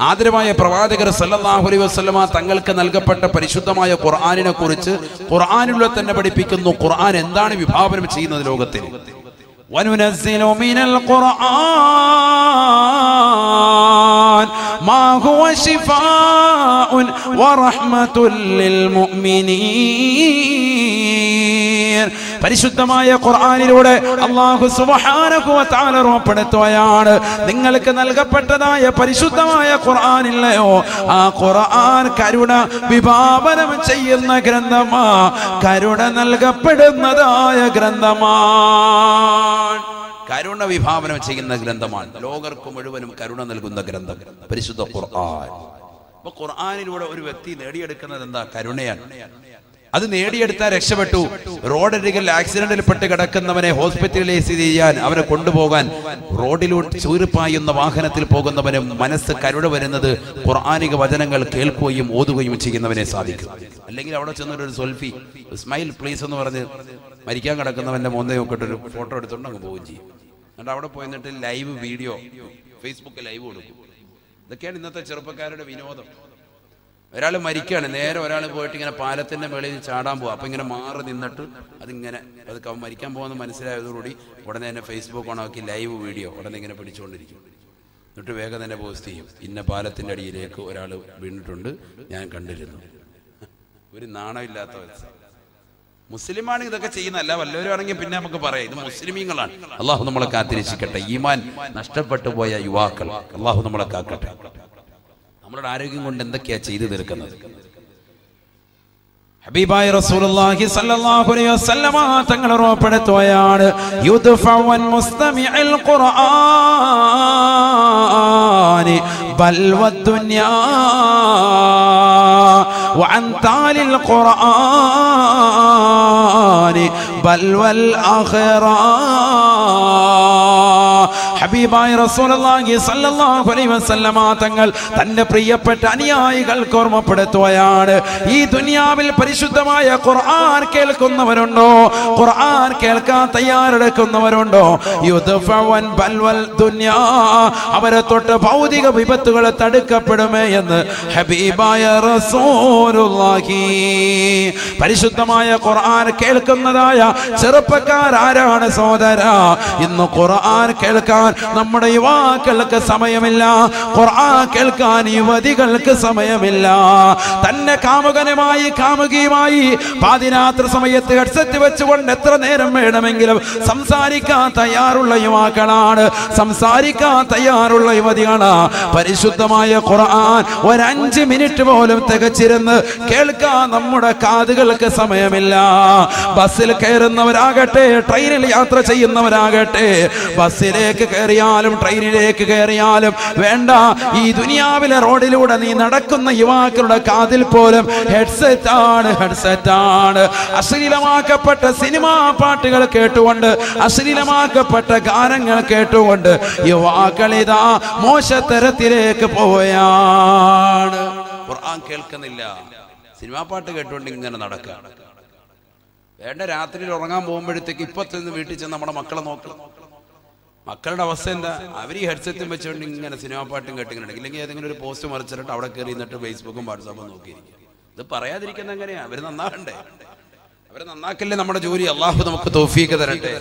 ആദരവായ പ്രവാചകർ സല്ലല്ലാഹു അലൈഹി വസല്ലമ തങ്ങൾക്ക് നൽകപ്പെട്ട പരിശുദ്ധമായ ഖുർആനിനെ കുറിച്ച് ഖുർആനിലൂടെ തന്നെ പഠിപ്പിക്കുന്നു. ഖുർആൻ എന്താണ് വിഭാവനം ചെയ്യുന്നത് ലോകത്തിന്? وَنُنَزِّلُ مِنَ الْقُرْآنِ مَا هُوَ شِفَاءٌ وَرَحْمَةٌ لِلْمُؤْمِنِينَ. പരിശുദ്ധമായ ഖുർആനിലൂടെ അല്ലാഹു സുബ്ഹാനഹു വ തആല ഓർമ്മപ്പെടുത്തുകയാണ്, നിങ്ങൾക്ക് നൽകപ്പെട്ടതായ പരിശുദ്ധമായ ഖുർആനില്ലയോ, ആ ഖുർആൻ കരുണ വിഭാവനം ചെയ്യുന്ന ഗ്രന്ഥമാ, കരുണ നൽകപ്പെടുന്നതായ ഗ്രന്ഥമാണ്. കരുണ വിഭാവനം ചെയ്യുന്ന ഗ്രന്ഥമാണ്, ലോകർക്ക് മുഴുവനും കരുണ നൽകുന്ന ഗ്രന്ഥം പരിശുദ്ധ ഖുർആൻ. അപ്പൊ ഖുർആനിലൂടെ ഒരു വ്യക്തി നേടിയെടുക്കുന്നത് എന്താ? കരുണയാണ്. അത് നേടിയെടുത്താൽ രക്ഷപ്പെട്ടു. റോഡരികിൽ ആക്സിഡന്റിൽപ്പെട്ട് കിടക്കുന്നവനെ ഹോസ്പിറ്റലിലേക്ക് ചെയ്യാൻ, അവനെ കൊണ്ടുപോകാൻ റോഡിലൂടെ ചൂരിപ്പായുന്ന വാഹനത്തിൽ പോകുന്നവന് മനസ്സ് കരുണ വരുന്നത് ഖുർആനിക വചനങ്ങൾ കേൾക്കുകയും ഓതുകയും ചെയ്യുന്നവനെ സാധിക്കും. അല്ലെങ്കിൽ അവിടെ ചെന്നൊരു സെൽഫി, സ്മൈൽ പ്ലീസ് എന്ന് പറഞ്ഞ് മരിക്കാൻ കിടക്കുന്നവന്റെ മോന്തെ നോക്കിയിട്ട് ഒരു ഫോട്ടോ എടുത്തുകൊണ്ട് അങ്ങ് പോവുകയും ചെയ്യും. എന്നിട്ട് അവിടെ പോയിട്ട് ലൈവ് വീഡിയോ ഫേസ്ബുക്കിൽ ലൈവ് കൊടുക്കും. ഇതൊക്കെയാണ് ഇന്നത്തെ ചെറുപ്പക്കാരുടെ വിനോദം. ഒരാൾ മരിക്കുകയാണ്, നേരെ ഒരാൾ പോയിട്ട് ഇങ്ങനെ പാലത്തിന്റെ മേളിൽ ചാടാൻ പോവുക. അപ്പൊ ഇങ്ങനെ മാറി നിന്നിട്ട് അതിങ്ങനെ അത് മരിക്കാൻ പോകുന്ന മനസ്സിലായതോടുകൂടി ഉടനെ തന്നെ ഫേസ്ബുക്ക് ഓണാക്കി ലൈവ് വീഡിയോ ഉടനെ ഇങ്ങനെ പിടിച്ചുകൊണ്ടിരിക്കും. എന്നിട്ട് വേഗം തന്നെ പോസ്റ്റ് ചെയ്യും, ഇന്ന പാലത്തിന്റെ അടിയിലേക്ക് ഒരാൾ വീണിട്ടുണ്ട്, ഞാൻ കണ്ടിരുന്നു. ഒരു നാണമില്ലാത്ത മുസ്ലിമാണ് ഇതൊക്കെ ചെയ്യുന്നതല്ല. വല്ലവരുമാണെങ്കിൽ പിന്നെ നമുക്ക് പറയാം ഇത് മുസ്ലിമീങ്ങളാണ്. അള്ളാഹു നമ്മളെ കാത്തിരക്ഷിക്കട്ടെ. ഈമാൻ നഷ്ടപ്പെട്ടു പോയ യുവാക്കൾ അള്ളാഹു നമ്മളെ കാക്കട്ടെ. നമ്മളുടെ ആരോഗ്യം കൊണ്ട് എന്തൊക്കെയാ ചെയ്തു തീർക്കുന്നത്? ഹബീബായ റസൂലുള്ളാഹി സ്വല്ലല്ലാഹു അലൈഹി വസല്ലമ തങ്ങൾ ഓർമ്മപ്പെടുത്തുകയാണ്, യുദ്ഫഉൻ മുസ്തമിഉൽ ഖുർആനി ബൽ വദ്ദുനിയാ വഅൻ താലിൽ ഖുർആനി ബൽ വൽ ആഖിറ. ഹബീബായ റസൂലുള്ളാഹി സ്വല്ലല്ലാഹു അലൈഹി വസല്ലമ തങ്ങൾ തന്റെ പ്രിയപ്പെട്ട അനുയായികൾക്ക് ഓർമ്മപ്പെടുത്തുകയാണ്, ഈ ദുനിയാവിൽ പരിശുദ്ധമായ ഖുർആൻ കേൾക്കുന്നവരുണ്ടോ? ഖുർആൻ കേൾക്കാൻ തയ്യാറെടുക്കുന്നവരുണ്ടോ? യുദ്ഫഉൻ ബൽ വൽ ദുനിയാ, അവരെ തൊട്ട് ഭൗതിക വിപത്തുകൾ തടുക്കപ്പെടുമേ എന്ന് ഹബീബായ റസൂലുള്ളാഹി. പരിശുദ്ധമായ ഖുർആൻ കേൾക്കുന്നതായ ചെറുപ്പക്കാരാരാണ് സഹോദരാ? ഇന്ന് ഖുർആൻ കേൾക്കാൻ നമ്മുടെ യുവാക്കൾക്ക് സമയമില്ല, ഖുർആൻ കേൾക്കാൻ യുവതികൾക്ക് സമയമില്ല. തന്നെ കാമുകനുമായി കാമുകിയുമായി പാതിരാത്രി സമയത്ത് ഹെഡ്സെറ്റ് വെച്ചുകൊണ്ട് എത്ര നേരം വേണമെങ്കിലും സംസാരിക്കാൻ തയ്യാറുള്ള യുവാക്കളാണ്, സംസാരിക്കാൻ തയ്യാറുള്ള യുവതികളാണ്. പരിശുദ്ധമായ ഖുർആൻ ഒരു 5 മിനിറ്റ് പോലും തികച്ചിരുന്ന് കേൾക്കാൻ നമ്മുടെ കാതുകൾക്ക് സമയമില്ല. ബസ്സിൽ കയറുന്നവരാകട്ടെ, ട്രെയിനിൽ യാത്ര ചെയ്യുന്നവരാകട്ടെ, ബസ്സിലേക്ക് കയറിയാലും ട്രെയിനിലേക്ക് കയറിയാലും വേണ്ട, ഈ ദുനിയാവിലെ റോഡിലൂടെ നീ നടക്കുന്ന യുവാക്കളുടെ കാതിൽ പോലും ഹെഡ്സെറ്റ് ആണ്. അശ്ലീലമാക്കപ്പെട്ട സിനിമാ പാട്ടുകൾ കേട്ടുകൊണ്ട്, അശ്ലീലമാക്കപ്പെട്ട ഗാനങ്ങൾ കേട്ടുകൊണ്ട് യുവാക്കൾ ഇതാ മോശത്തരത്തിലേക്ക് പോവുകയാണ്. ഖുർആൻ കേൾക്കുന്നില്ല, സിനിമാ പാട്ട് കേട്ടുകൊണ്ട് ഇങ്ങനെ നടക്കുക. വേണ്ട, രാത്രിയിൽ ഉറങ്ങാൻ പോകുമ്പോഴത്തേക്ക് ഇപ്പത്തെ വീട്ടിൽ ചെന്ന് നമ്മുടെ മക്കളെ നോക്കണം. മക്കളുടെ അവസ്ഥ എന്താ? അവർ ഈ ഹെഡ്സെറ്റും വെച്ചുകൊണ്ട് ഇങ്ങനെ സിനിമാ പാട്ടും കേട്ടിങ്ങനെ, ഇല്ലെങ്കിൽ ഏതെങ്കിലും ഒരു പോസ്റ്റ് മറിച്ചിട്ട് അവിടെ കയറി നിന്നിട്ട് ഫേസ്ബുക്കും വാട്സാപ്പും നോക്കിയിരിക്കും. ഇത് പറയാതിരിക്കുന്ന എങ്ങനെയാ? അവര് നന്നാകണ്ടേ? അവരെ നന്നാക്കല്ലേ നമ്മുടെ ജോലി. അള്ളാഹു നമുക്ക് തൗഫീഖ് തരട്ടെ,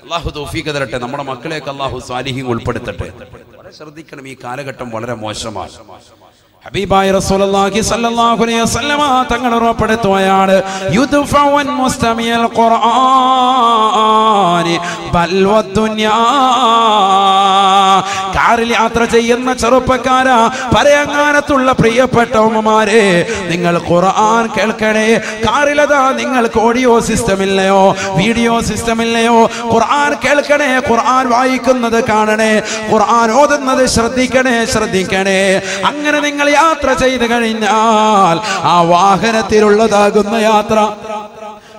അള്ളാഹു തൗഫീഖ് തരട്ടെ. നമ്മുടെ മക്കളെയൊക്കെ അള്ളാഹു സ്വാലിഹീൻ ഉൾപ്പെടുത്തട്ടെ. വളരെ ശ്രദ്ധിക്കണം, ഈ കാലഘട്ടം വളരെ മോശമാണ്. ഹബീബായ റസൂലുള്ളാഹി സ്വല്ലല്ലാഹു അലൈഹി വസല്ലമ തങ്ങൾ ഉറപ്പെടുത്തുകയാണ്, യുദ്ഫഉൻ മുസ്തമിഉൽ ഖുർആനി ബൽ വദ്ദുനിയാ. കാറിൽ യാത്ര ചെയ്യുന്ന ചെറുപ്പക്കാരാ, പരയങ്ങാനത്തുള്ള പ്രിയപ്പെട്ട ഉമ്മമാരെ, നിങ്ങൾ ഖുർആൻ കേൾക്കണേ. കാറിലതാ നിങ്ങൾക്ക് ഓഡിയോ സിസ്റ്റം ഇല്ലയോ, വീഡിയോ സിസ്റ്റം ഇല്ലയോ? ഖുർആൻ കേൾക്കണേ, ഖുർആൻ വായിക്കുന്നത് കാണണേ, ഖുർആൻ ഓതുന്നത് ശ്രദ്ധിക്കണേ. അങ്ങനെ നിങ്ങൾ യാത്ര ചെയ്തു കഴിഞ്ഞാൽ ആ വാഹനത്തിലുള്ളതാകുന്ന യാത്ര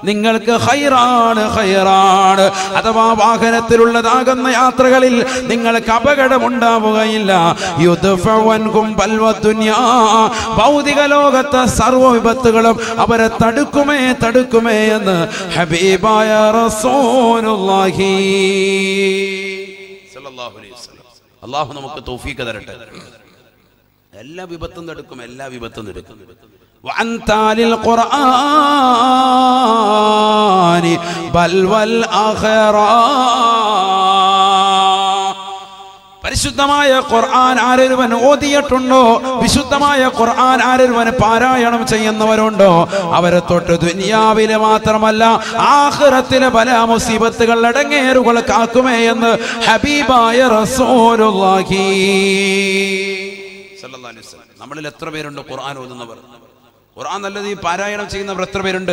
നിങ്ങൾക്ക് ഖൈറാണ്. അഥവാ വാഹനത്തിലുള്ളതാകുന്ന യാത്രകളിൽ നിങ്ങൾക്ക് അപകടമുണ്ടാവുകയില്ല. യുദ്ഫഉൻകും ബൽവദ്ദുനിയാ, ഭൗതിക ലോകത്തെ സർവ്വ വിപത്തുകളും അവരെ തടുക്കുമേ എന്ന് ഹബീബായ റസൂലുള്ളാഹി സ്വല്ലല്ലാഹു അലൈഹി വസല്ലം. അല്ലാഹു നമുക്ക് തൗഫീഖ് തരട്ടെ. എല്ലാ വിപത്തും തടുക്കും. وعن تالي القرآن بل والآخرة. വിശുദ്ധമായ ഖുർആൻ ആരൊരുവൻ ഓതിയിട്ടുണ്ടോ, വിശുദ്ധമായ ഖുർആൻ ആരൊരുവൻ പാരായണം ചെയ്യുന്നവരുണ്ടോ, അവരെ തൊട്ട് ദുനിയാവിലെ മാത്രമല്ല ആഖിറത്തിലെ പല മുസീബത്തുകൾ അടങ്ങേറുകൾ കാക്കുമേ എന്ന് ഹബീബായ റസൂലുള്ളാഹി സല്ലല്ലാഹു അലൈഹി വസല്ലം. നമ്മളിൽ എത്ര പേരുണ്ട് ഖുർആൻ ഓതുന്നവർ? ഖുർആൻ നല്ലത് ഈ പാരായണം ചെയ്യുന്നവർ എത്ര പേരുണ്ട്?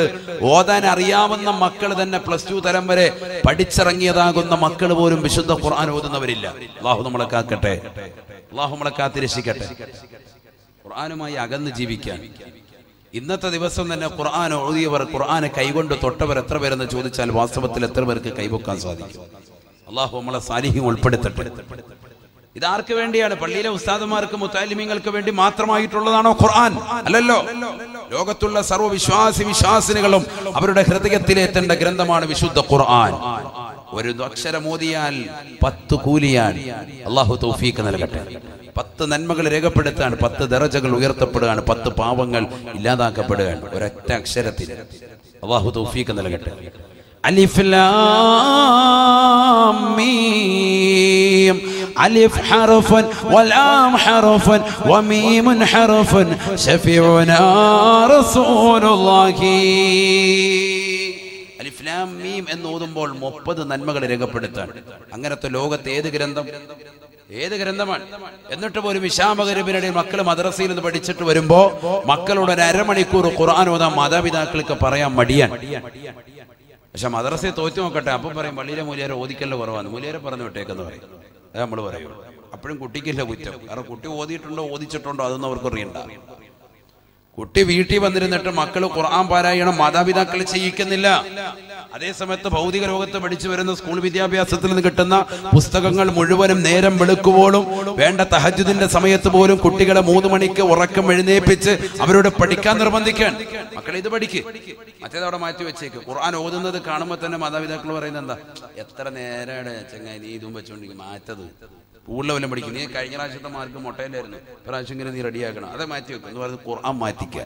ഓതാൻ അറിയാവുന്ന മക്കൾ തന്നെ +2 തരം വരെ പഠിച്ചിറങ്ങിയതാകുന്ന മക്കൾ പോലും വിശുദ്ധ ഖുർആൻ ഓതുന്നവരില്ല. അല്ലാഹു നമ്മളെ കാക്കട്ടെ, അല്ലാഹു നമ്മളെ കാത്തിരക്ഷിക്കട്ടെ. ഖുർആനുമായി അകന്ന് ജീവിക്കാൻ ഇന്നത്തെ ദിവസം തന്നെ ഖുർആൻ ഓതിയവർ, ഖുർആനെ കൈകൊണ്ട് തൊട്ടവർ എത്ര പേരെന്ന് ചോദിച്ചാൽ വാസ്തവത്തിൽ എത്ര പേർക്ക് കൈവക്കാൻ സാധിക്കും? അല്ലാഹു നമ്മളെ സാലിഹ്യം ഉൾപ്പെടുത്തട്ടെ. ഇതാർക്ക് വേണ്ടിയാണ്? പള്ളിയിലെ ഉസ്താദുമാർക്ക് മുത്തഅല്ലിമീങ്ങൾക്ക് വേണ്ടി മാത്രമായിട്ടുള്ളതാണോ ഖുർആൻ? അല്ലല്ലോ. ലോകത്തുള്ള സർവ്വ വിശ്വാസിനികളും അവരുടെ ഹൃദയത്തിലേറ്റേണ്ട ഗ്രന്ഥമാണ് വിശുദ്ധ ഖുർആൻ. ഒരു അക്ഷരം ഓതിയാൽ 10 കൂലിയാണ്. അല്ലാഹു തൗഫീഖ് നൽകട്ടെ. 10 നന്മകൾ രേഖപ്പെടുത്താൻ, 10 ദറജകൾ ഉയർത്തപ്പെടുകയാണ്, 10 പാപങ്ങൾ ഇല്ലാതാക്കപ്പെടുകയാണ് ഒരൊറ്റ അക്ഷരത്തിൽ. അല്ലാഹു തൗഫീഖ് നൽകട്ടെ. അലിഫ് ലാം മീം. അലിഫ് ഹർഫൻ വലാം ഹർഫൻ വമീമുൻ ഹർഫൻ ശഫീഉനാ റസൂലുള്ളാഹി. അലിഫ് ലാം മീം എന്ന് ഓതുമ്പോൾ 30 നന്മകൾ രേഖപ്പെടുത്താൻ. അങ്ങനത്തെ ലോകത്ത് ഏത് ഗ്രന്ഥമാണ്? എന്നിട്ട് പോലും ഇശാമഗ്‌രിബിനിടയിൽ മക്കൾ മദ്രസയിൽ നിന്ന് പഠിച്ചിട്ട് വരുമ്പോ മക്കളോട് ഒരു അരമണിക്കൂർ ഖുർആൻ ഓതാൻ മാതാപിതാക്കൾക്ക് പറയാൻ മടിയാണ്. പക്ഷെ മദ്രസയെ തോറ്റു നോക്കട്ടെ, അപ്പം പറയും പള്ളിയിലെ മൂല്യരെ ഓദിക്കല്ല കുറവാണ്, മൂല്യരെ പറഞ്ഞു വിട്ടേക്കെന്ന് പറയും. അത് നമ്മൾ പറയുള്ളൂ. അപ്പോഴും കുട്ടിക്കില്ല കുറ്റം. കാരണം കുട്ടി ഓതിയിട്ടുണ്ടോ ഓദിച്ചിട്ടുണ്ടോ അതൊന്നും അവർക്ക് അറിയണ്ട. കുട്ടി വീട്ടിൽ വന്നിരുന്നിട്ട് മക്കൾ ഖുർആൻ പാരായണം മാതാപിതാക്കൾ ചെയ്യിക്കുന്നില്ല. അതേസമയത്ത് ഭൗതിക ലോകത്ത് പഠിച്ചു വരുന്ന സ്കൂൾ വിദ്യാഭ്യാസത്തിൽ നിന്ന് കിട്ടുന്ന പുസ്തകങ്ങൾ മുഴുവനും നേരം വെളുക്കുമ്പോഴും വേണ്ട തഹജ്ജുദിന്റെ സമയത്ത് പോലും കുട്ടികളെ 3 മണിക്ക് ഉറക്കം എഴുന്നേൽപ്പിച്ച് അവരോട് പഠിക്കാൻ നിർബന്ധിക്കാൻ. മക്കളെ ഇത് പഠിക്ക്, മറ്റേതവിടെ മാറ്റി വെച്ചേക്ക്. ഖുർആൻ ഓതുന്നത് കാണുമ്പോൾ തന്നെ മാതാപിതാക്കൾ പറയുന്നത് എന്താ, എത്ര നേരമാണ് ചെങ്ങായി നീ ഇതും വെച്ചോണ്ടിരിക്കും, മാറ്റത് കൂടുതൽ വല്ലതും പഠിക്കും. നീ കഴിഞ്ഞ പ്രാവശ്യത്തെ മാർക്ക് മുട്ടയിലായിരുന്നു, പ്രാവശ്യം ഇങ്ങനെ നീ റെഡിയാക്കണം, അത് മാറ്റി വെക്കും എന്ന് പറയുന്നത് ഖുർആൻ മാറ്റിക്കുക.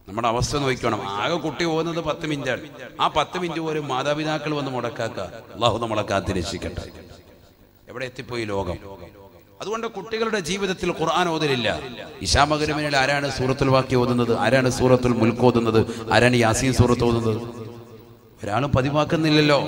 നമ്മുടെ അവസ്ഥ നോക്കണം. ആകെ കുട്ടി പോകുന്നത് 10 മിനിറ്റാണ്. ആ 10 മിനിറ്റ് പോലും മാതാപിതാക്കൾ വന്ന് മുടക്കാക്കുക. അല്ലാഹു നമ്മളെ കാത്തിരക്ഷിക്കട്ടെ. എവിടെ എത്തിപ്പോയി ലോകം? അതുകൊണ്ട് കുട്ടികളുടെ ജീവിതത്തിൽ ഖുർആൻ ഓതലില്ല. ഇശാമഗ്‌രിബിനിൽ ആരാണ് സൂറത്തുൽ വാഖിയ ഓതുന്നത്? ആരാണ് സൂറത്തുൽ മുൽക്ക് ഓതുന്നത്? ആരാണ് യാസീൻ സൂറത്ത് ഓതുന്നത്? ഒരാളും പതിവാക്കുന്നില്ലല്ലോ.